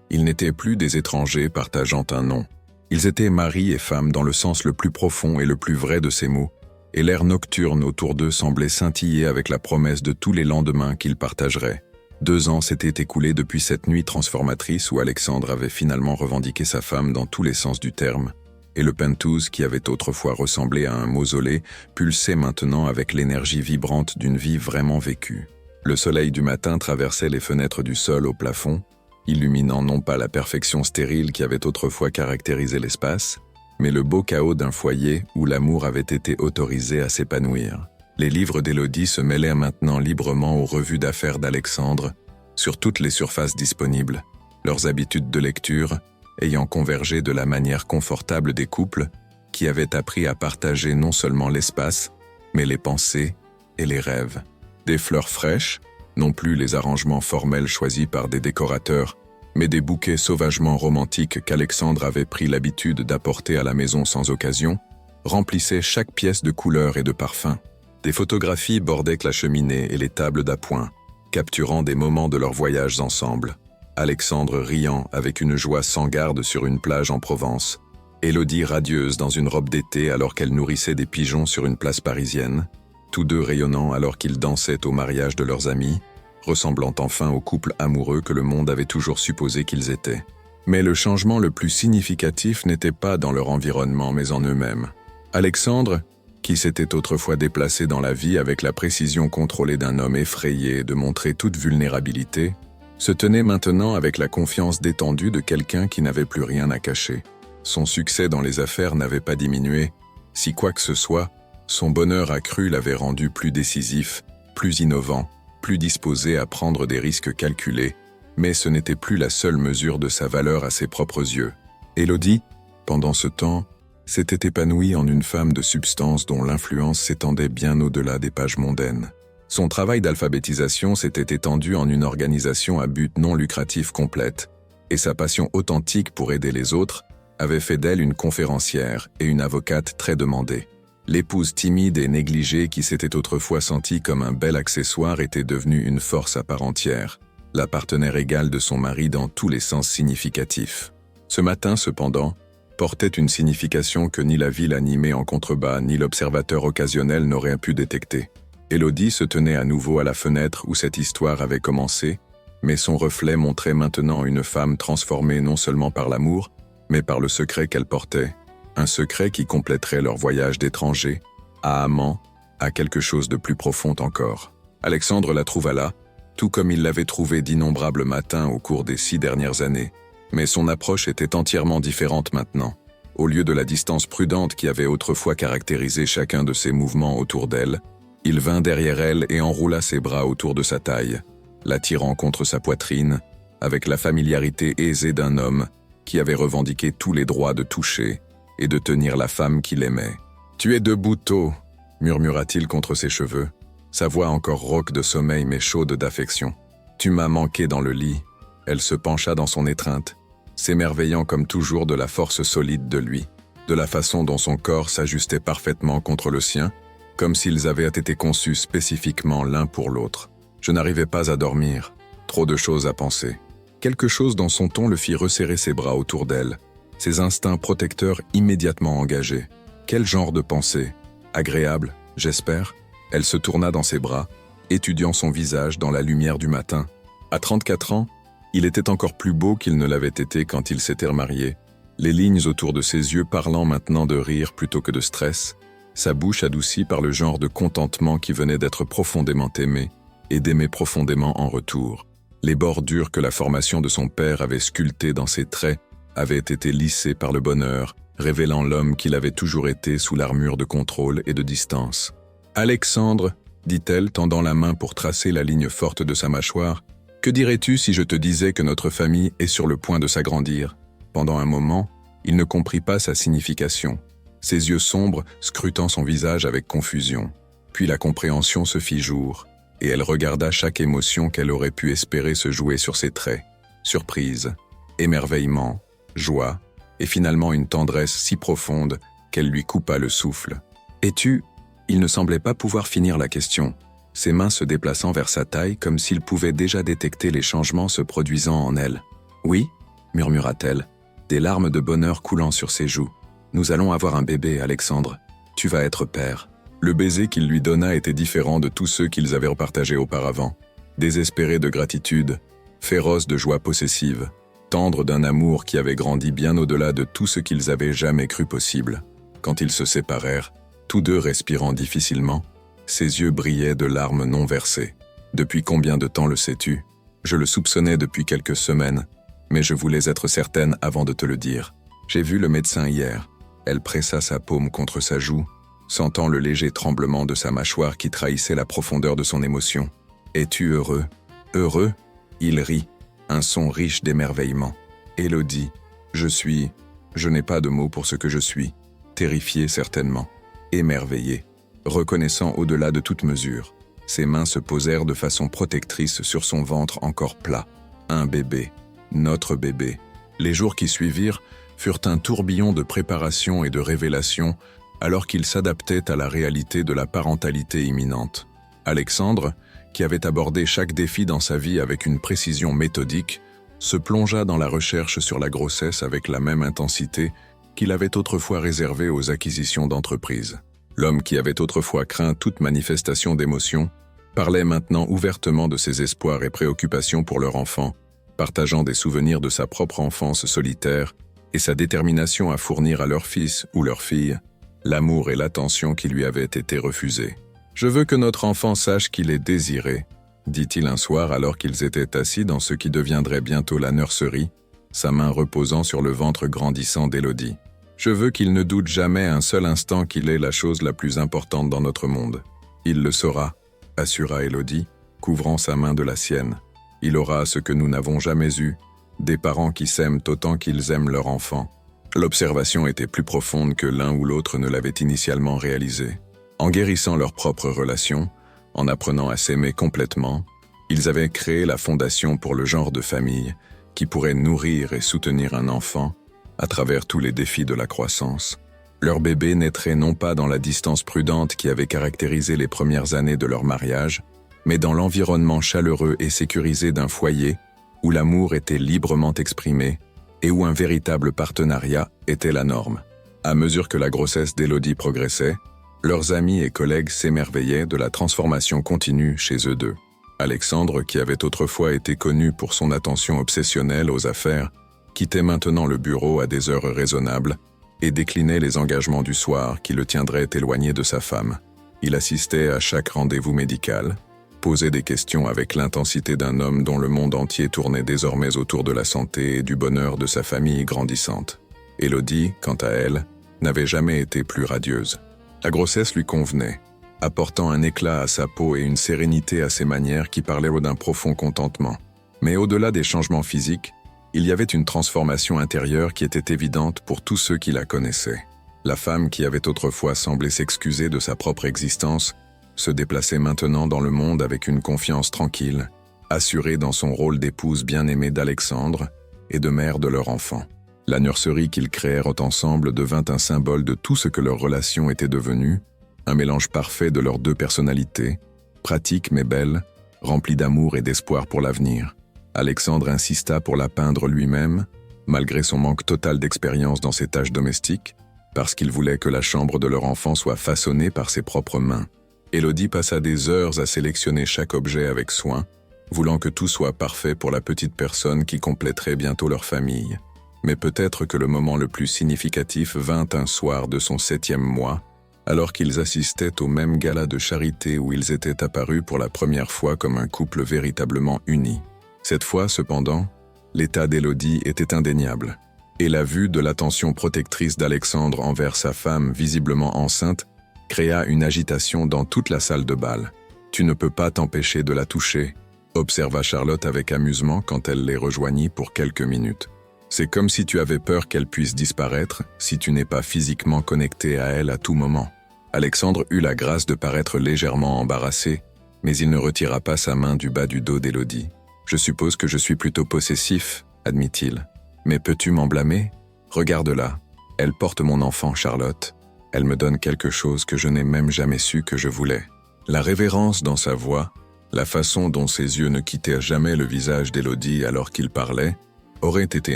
S1: Ils n'étaient plus des étrangers partageant un nom. Ils étaient mari et femme dans le sens le plus profond et le plus vrai de ces mots, et l'air nocturne autour d'eux semblait scintiller avec la promesse de tous les lendemains qu'ils partageraient. 2 ans s'étaient écoulés depuis cette nuit transformatrice où Alexandre avait finalement revendiqué sa femme dans tous les sens du terme, et le penthouse qui avait autrefois ressemblé à un mausolée pulsait maintenant avec l'énergie vibrante d'une vie vraiment vécue. Le soleil du matin traversait les fenêtres du sol au plafond, illuminant non pas la perfection stérile qui avait autrefois caractérisé l'espace, mais le beau chaos d'un foyer où l'amour avait été autorisé à s'épanouir. Les livres d'Élodie se mêlaient maintenant librement aux revues d'affaires d'Alexandre, sur toutes les surfaces disponibles, leurs habitudes de lecture ayant convergé de la manière confortable des couples qui avaient appris à partager non seulement l'espace, mais les pensées et les rêves. Des fleurs fraîches, non plus les arrangements formels choisis par des décorateurs, mais des bouquets sauvagement romantiques qu'Alexandre avait pris l'habitude d'apporter à la maison sans occasion, remplissaient chaque pièce de couleurs et de parfums. Des photographies bordaient la cheminée et les tables d'appoint, capturant des moments de leurs voyages ensemble. Alexandre riant avec une joie sans garde sur une plage en Provence, Élodie radieuse dans une robe d'été alors qu'elle nourrissait des pigeons sur une place parisienne, tous deux rayonnants alors qu'ils dansaient au mariage de leurs amis, ressemblant enfin au couple amoureux que le monde avait toujours supposé qu'ils étaient. Mais le changement le plus significatif n'était pas dans leur environnement mais en eux-mêmes. Alexandre, qui s'était autrefois déplacé dans la vie avec la précision contrôlée d'un homme effrayé de montrer toute vulnérabilité, se tenait maintenant avec la confiance détendue de quelqu'un qui n'avait plus rien à cacher. Son succès dans les affaires n'avait pas diminué, si quoi que ce soit, son bonheur accru l'avait rendu plus décisif, plus innovant, plus disposé à prendre des risques calculés, mais ce n'était plus la seule mesure de sa valeur à ses propres yeux. Élodie, pendant ce temps, s'était épanouie en une femme de substance dont l'influence s'étendait bien au-delà des pages mondaines. Son travail d'alphabétisation s'était étendu en une organisation à but non lucratif complète, et sa passion authentique pour aider les autres avait fait d'elle une conférencière et une avocate très demandée. L'épouse timide et négligée qui s'était autrefois sentie comme un bel accessoire était devenue une force à part entière, la partenaire égale de son mari dans tous les sens significatifs. Ce matin, cependant, portait une signification que ni la ville animée en contrebas ni l'observateur occasionnel n'auraient pu détecter. Élodie se tenait à nouveau à la fenêtre où cette histoire avait commencé, mais son reflet montrait maintenant une femme transformée non seulement par l'amour, mais par le secret qu'elle portait, un secret qui compléterait leur voyage d'étranger, à amant, à quelque chose de plus profond encore. Alexandre la trouva là, tout comme il l'avait trouvée d'innombrables matins au cours des 6 dernières années, mais son approche était entièrement différente maintenant. Au lieu de la distance prudente qui avait autrefois caractérisé chacun de ses mouvements autour d'elle, il vint derrière elle et enroula ses bras autour de sa taille, l'attirant contre sa poitrine, avec la familiarité aisée d'un homme qui avait revendiqué tous les droits de toucher et de tenir la femme qu'il aimait. « Tu es debout tôt », murmura-t-il contre ses cheveux, sa voix encore rauque de sommeil mais chaude d'affection. « Tu m'as manqué dans le lit ». Elle se pencha dans son étreinte, s'émerveillant comme toujours de la force solide de lui, de la façon dont son corps s'ajustait parfaitement contre le sien, comme s'ils avaient été conçus spécifiquement l'un pour l'autre. Je n'arrivais pas à dormir, trop de choses à penser. Quelque chose dans son ton le fit resserrer ses bras autour d'elle, ses instincts protecteurs immédiatement engagés. Quel genre de pensée? Agréable, j'espère. Elle se tourna dans ses bras, étudiant son visage dans la lumière du matin. À 34 ans, il était encore plus beau qu'il ne l'avait été quand ils s'étaient remariés, les lignes autour de ses yeux parlant maintenant de rire plutôt que de stress, sa bouche adoucie par le genre de contentement qui venait d'être profondément aimé et d'aimer profondément en retour. Les bordures que la formation de son père avait sculptées dans ses traits avaient été lissées par le bonheur, révélant l'homme qu'il avait toujours été sous l'armure de contrôle et de distance. « Alexandre, dit-elle, tendant la main pour tracer la ligne forte de sa mâchoire, que dirais-tu si je te disais que notre famille est sur le point de s'agrandir ?» Pendant un moment, il ne comprit pas sa signification, ses yeux sombres scrutant son visage avec confusion. Puis la compréhension se fit jour, et elle regarda chaque émotion qu'elle aurait pu espérer se jouer sur ses traits. Surprise, émerveillement, joie, et finalement une tendresse si profonde qu'elle lui coupa le souffle. « Es-tu » Il ne semblait pas pouvoir finir la question, ses mains se déplaçant vers sa taille comme s'il pouvait déjà détecter les changements se produisant en elle. « Oui » murmura-t-elle, des larmes de bonheur coulant sur ses joues. « Nous allons avoir un bébé, Alexandre. Tu vas être père. » Le baiser qu'il lui donna était différent de tous ceux qu'ils avaient repartagés auparavant. Désespéré de gratitude, féroce de joie possessive, tendre d'un amour qui avait grandi bien au-delà de tout ce qu'ils avaient jamais cru possible. Quand ils se séparèrent, tous deux respirant difficilement, ses yeux brillaient de larmes non versées. « Depuis combien de temps le sais-tu ? Je le soupçonnais depuis quelques semaines, mais je voulais être certaine avant de te le dire. J'ai vu le médecin hier. » Elle pressa sa paume contre sa joue, sentant le léger tremblement de sa mâchoire qui trahissait la profondeur de son émotion. « Es-tu heureux ? » « Heureux » Il rit, un son riche d'émerveillement. Élodie, je n'ai pas de mots pour ce que je suis, terrifié certainement, émerveillé, reconnaissant au-delà de toute mesure. Ses mains se posèrent de façon protectrice sur son ventre encore plat. Un bébé, notre bébé. Les jours qui suivirent furent un tourbillon de préparation et de révélation alors qu'il s'adaptait à la réalité de la parentalité imminente. Alexandre, qui avait abordé chaque défi dans sa vie avec une précision méthodique, se plongea dans la recherche sur la grossesse avec la même intensité qu'il avait autrefois réservée aux acquisitions d'entreprises. L'homme qui avait autrefois craint toute manifestation d'émotion parlait maintenant ouvertement de ses espoirs et préoccupations pour leur enfant, partageant des souvenirs de sa propre enfance solitaire et sa détermination à fournir à leur fils ou leur fille l'amour et l'attention qui lui avaient été refusés. « Je veux que notre enfant sache qu'il est désiré », dit-il un soir alors qu'ils étaient assis dans ce qui deviendrait bientôt la nurserie, sa main reposant sur le ventre grandissant d'Élodie. « Je veux qu'il ne doute jamais un seul instant qu'il est la chose la plus importante dans notre monde. Il le saura, » assura Élodie, couvrant sa main de la sienne. « Il aura ce que nous n'avons jamais eu, des parents qui s'aiment autant qu'ils aiment leur enfant. » L'observation était plus profonde que l'un ou l'autre ne l'avait initialement réalisé. En guérissant leur propre relation, en apprenant à s'aimer complètement, ils avaient créé la fondation pour le genre de famille qui pourrait nourrir et soutenir un enfant à travers tous les défis de la croissance. Leur bébé naîtrait non pas dans la distance prudente qui avait caractérisé les premières années de leur mariage, mais dans l'environnement chaleureux et sécurisé d'un foyer où l'amour était librement exprimé et où un véritable partenariat était la norme. À mesure que la grossesse d'Élodie progressait, leurs amis et collègues s'émerveillaient de la transformation continue chez eux deux. Alexandre, qui avait autrefois été connu pour son attention obsessionnelle aux affaires, quittait maintenant le bureau à des heures raisonnables et déclinait les engagements du soir qui le tiendraient éloigné de sa femme. Il assistait à chaque rendez-vous médical, posait des questions avec l'intensité d'un homme dont le monde entier tournait désormais autour de la santé et du bonheur de sa famille grandissante. Élodie, quant à elle, n'avait jamais été plus radieuse. La grossesse lui convenait, apportant un éclat à sa peau et une sérénité à ses manières qui parlaient d'un profond contentement. Mais au-delà des changements physiques, il y avait une transformation intérieure qui était évidente pour tous ceux qui la connaissaient. La femme qui avait autrefois semblé s'excuser de sa propre existence se déplaçait maintenant dans le monde avec une confiance tranquille, assurée dans son rôle d'épouse bien-aimée d'Alexandre et de mère de leur enfant. La nurserie qu'ils créèrent ensemble devint un symbole de tout ce que leur relation était devenue, un mélange parfait de leurs deux personnalités, pratique mais belle, remplie d'amour et d'espoir pour l'avenir. Alexandre insista pour la peindre lui-même, malgré son manque total d'expérience dans ses tâches domestiques, parce qu'il voulait que la chambre de leur enfant soit façonnée par ses propres mains. Élodie passa des heures à sélectionner chaque objet avec soin, voulant que tout soit parfait pour la petite personne qui compléterait bientôt leur famille. Mais peut-être que le moment le plus significatif vint un soir de son 7e mois, alors qu'ils assistaient au même gala de charité où ils étaient apparus pour la première fois comme un couple véritablement uni. Cette fois, cependant, l'état d'Élodie était indéniable, et la vue de l'attention protectrice d'Alexandre envers sa femme visiblement enceinte créa une agitation dans toute la salle de bal. « Tu ne peux pas t'empêcher de la toucher », observa Charlotte avec amusement quand elle les rejoignit pour quelques minutes. « C'est comme si tu avais peur qu'elle puisse disparaître si tu n'es pas physiquement connecté à elle à tout moment. » Alexandre eut la grâce de paraître légèrement embarrassé, mais il ne retira pas sa main du bas du dos d'Élodie. « Je suppose que je suis plutôt possessif, » admit-il. « Mais peux-tu m'en blâmer ? Regarde-la. Elle porte mon enfant, Charlotte. Elle me donne quelque chose que je n'ai même jamais su que je voulais. » La révérence dans sa voix, la façon dont ses yeux ne quittaient jamais le visage d'Élodie alors qu'il parlait, aurait été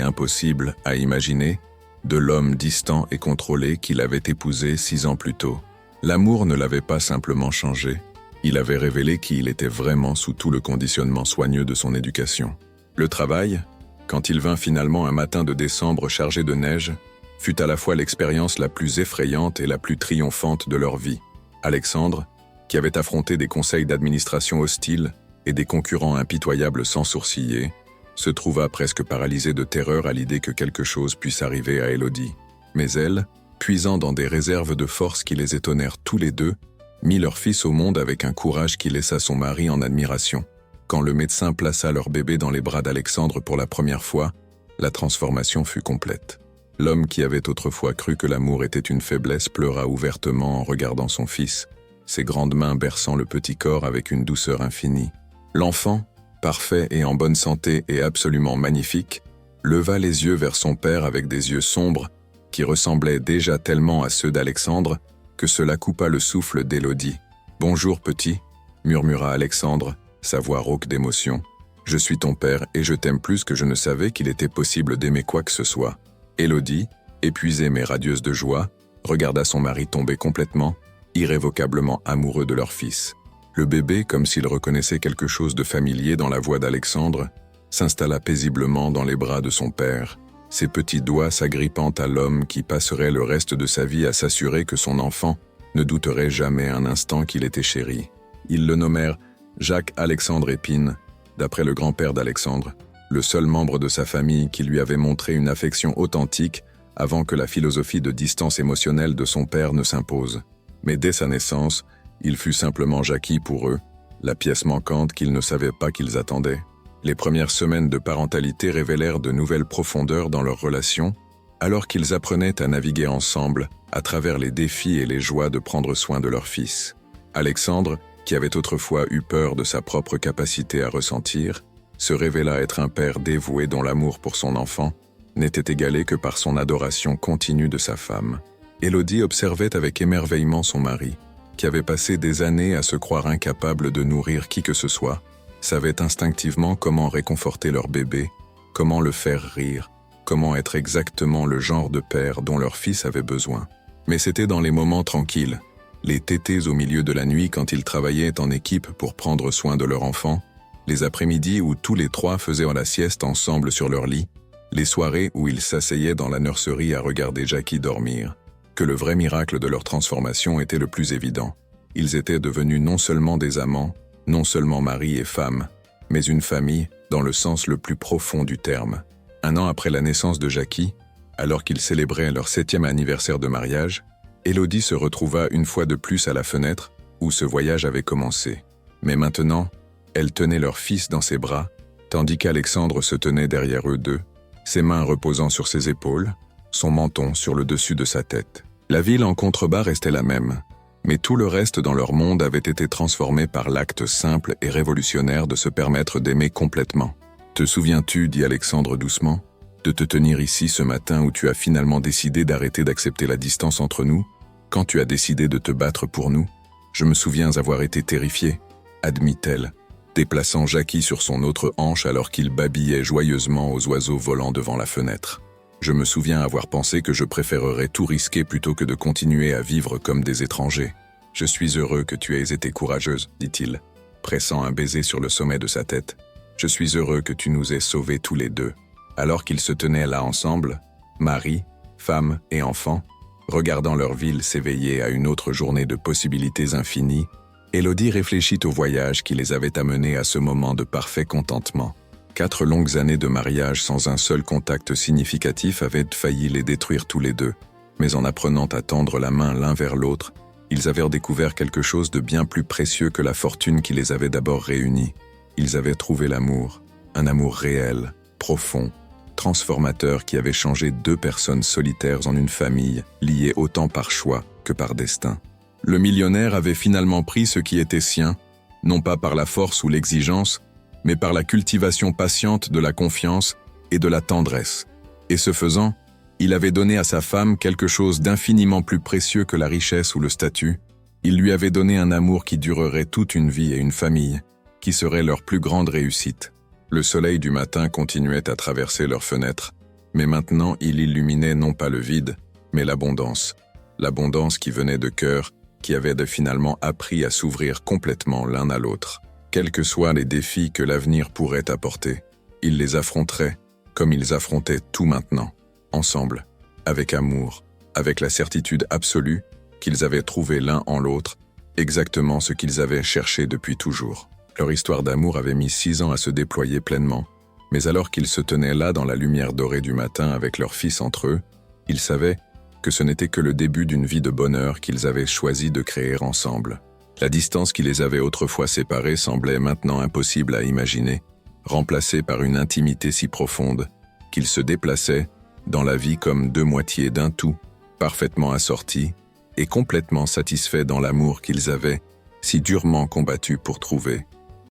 S1: impossible à imaginer de l'homme distant et contrôlé qu'il avait épousé 6 ans plus tôt. L'amour ne l'avait pas simplement changé, il avait révélé qui il était vraiment sous tout le conditionnement soigneux de son éducation. Le travail, quand il vint finalement un matin de décembre chargé de neige, fut à la fois l'expérience la plus effrayante et la plus triomphante de leur vie. Alexandre, qui avait affronté des conseils d'administration hostiles et des concurrents impitoyables sans sourciller, se trouva presque paralysé de terreur à l'idée que quelque chose puisse arriver à Élodie. Mais elle, puisant dans des réserves de force qui les étonnèrent tous les deux, mit leur fils au monde avec un courage qui laissa son mari en admiration. Quand le médecin plaça leur bébé dans les bras d'Alexandre pour la première fois, la transformation fut complète. L'homme qui avait autrefois cru que l'amour était une faiblesse pleura ouvertement en regardant son fils, ses grandes mains berçant le petit corps avec une douceur infinie. L'enfant, parfait et en bonne santé et absolument magnifique, leva les yeux vers son père avec des yeux sombres qui ressemblaient déjà tellement à ceux d'Alexandre que cela coupa le souffle d'Élodie. « Bonjour petit », murmura Alexandre, sa voix rauque d'émotion. « Je suis ton père et je t'aime plus que je ne savais qu'il était possible d'aimer quoi que ce soit. » Élodie, épuisée mais radieuse de joie, regarda son mari tomber complètement, irrévocablement amoureux de leur fils. Le bébé, comme s'il reconnaissait quelque chose de familier dans la voix d'Alexandre, s'installa paisiblement dans les bras de son père, ses petits doigts s'agrippant à l'homme qui passerait le reste de sa vie à s'assurer que son enfant ne douterait jamais un instant qu'il était chéri. Ils le nommèrent Jacques-Alexandre Épine, d'après le grand-père d'Alexandre, le seul membre de sa famille qui lui avait montré une affection authentique avant que la philosophie de distance émotionnelle de son père ne s'impose. Mais dès sa naissance, il fut simplement Jackie pour eux, la pièce manquante qu'ils ne savaient pas qu'ils attendaient. Les premières semaines de parentalité révélèrent de nouvelles profondeurs dans leur relation, alors qu'ils apprenaient à naviguer ensemble à travers les défis et les joies de prendre soin de leur fils. Alexandre, qui avait autrefois eu peur de sa propre capacité à ressentir, se révéla être un père dévoué dont l'amour pour son enfant n'était égalé que par son adoration continue de sa femme. Élodie observait avec émerveillement son mari, qui avait passé des années à se croire incapable de nourrir qui que ce soit, savait instinctivement comment réconforter leur bébé, comment le faire rire, comment être exactement le genre de père dont leur fils avait besoin. Mais c'était dans les moments tranquilles, les tétés au milieu de la nuit quand ils travaillaient en équipe pour prendre soin de leur enfant, les après-midi où tous les trois faisaient la sieste ensemble sur leur lit, les soirées où ils s'asseyaient dans la nurserie à regarder Jackie dormir, que le vrai miracle de leur transformation était le plus évident. Ils étaient devenus non seulement des amants, non seulement mari et femme, mais une famille dans le sens le plus profond du terme. 1 an après la naissance de Jackie, alors qu'ils célébraient leur 7e anniversaire de mariage, Élodie se retrouva une fois de plus à la fenêtre où ce voyage avait commencé. Mais maintenant, elle tenait leur fils dans ses bras, tandis qu'Alexandre se tenait derrière eux deux, ses mains reposant sur ses épaules, son menton sur le dessus de sa tête. La ville en contrebas restait la même, mais tout le reste dans leur monde avait été transformé par l'acte simple et révolutionnaire de se permettre d'aimer complètement. « Te souviens-tu, dit Alexandre doucement, de te tenir ici ce matin où tu as finalement décidé d'arrêter d'accepter la distance entre nous, quand tu as décidé de te battre pour nous? Je me souviens avoir été terrifiée, admit-elle, déplaçant Jackie sur son autre hanche alors qu'il babillait joyeusement aux oiseaux volant devant la fenêtre. Je me souviens avoir pensé que je préférerais tout risquer plutôt que de continuer à vivre comme des étrangers. Je suis heureux que tu aies été courageuse, dit-il, pressant un baiser sur le sommet de sa tête. Je suis heureux que tu nous aies sauvés tous les deux. Alors qu'ils se tenaient là ensemble, mari, femme et enfant, regardant leur ville s'éveiller à une autre journée de possibilités infinies, Élodie réfléchit au voyage qui les avait amenés à ce moment de parfait contentement. 4 longues années de mariage sans un seul contact significatif avaient failli les détruire tous les deux, mais en apprenant à tendre la main l'un vers l'autre, ils avaient découvert quelque chose de bien plus précieux que la fortune qui les avait d'abord réunis. Ils avaient trouvé l'amour, un amour réel, profond, transformateur qui avait changé 2 personnes solitaires en une famille, liée autant par choix que par destin. Le millionnaire avait finalement pris ce qui était sien, non pas par la force ou l'exigence, mais par la cultivation patiente de la confiance et de la tendresse. Et ce faisant, il avait donné à sa femme quelque chose d'infiniment plus précieux que la richesse ou le statut. Il lui avait donné un amour qui durerait toute une vie et une famille, qui serait leur plus grande réussite. Le soleil du matin continuait à traverser leurs fenêtres, mais maintenant il illuminait non pas le vide, mais l'abondance. L'abondance qui venait de cœurs, qui avaient finalement appris à s'ouvrir complètement l'un à l'autre. Quels que soient les défis que l'avenir pourrait apporter, ils les affronteraient comme ils affrontaient tout maintenant, ensemble, avec amour, avec la certitude absolue qu'ils avaient trouvé l'un en l'autre exactement ce qu'ils avaient cherché depuis toujours. Leur histoire d'amour avait mis 6 ans à se déployer pleinement, mais alors qu'ils se tenaient là dans la lumière dorée du matin avec leur fils entre eux, ils savaient que ce n'était que le début d'une vie de bonheur qu'ils avaient choisi de créer ensemble. La distance qui les avait autrefois séparés semblait maintenant impossible à imaginer, remplacée par une intimité si profonde qu'ils se déplaçaient dans la vie comme deux moitiés d'un tout, parfaitement assortis et complètement satisfaits dans l'amour qu'ils avaient si durement combattu pour trouver.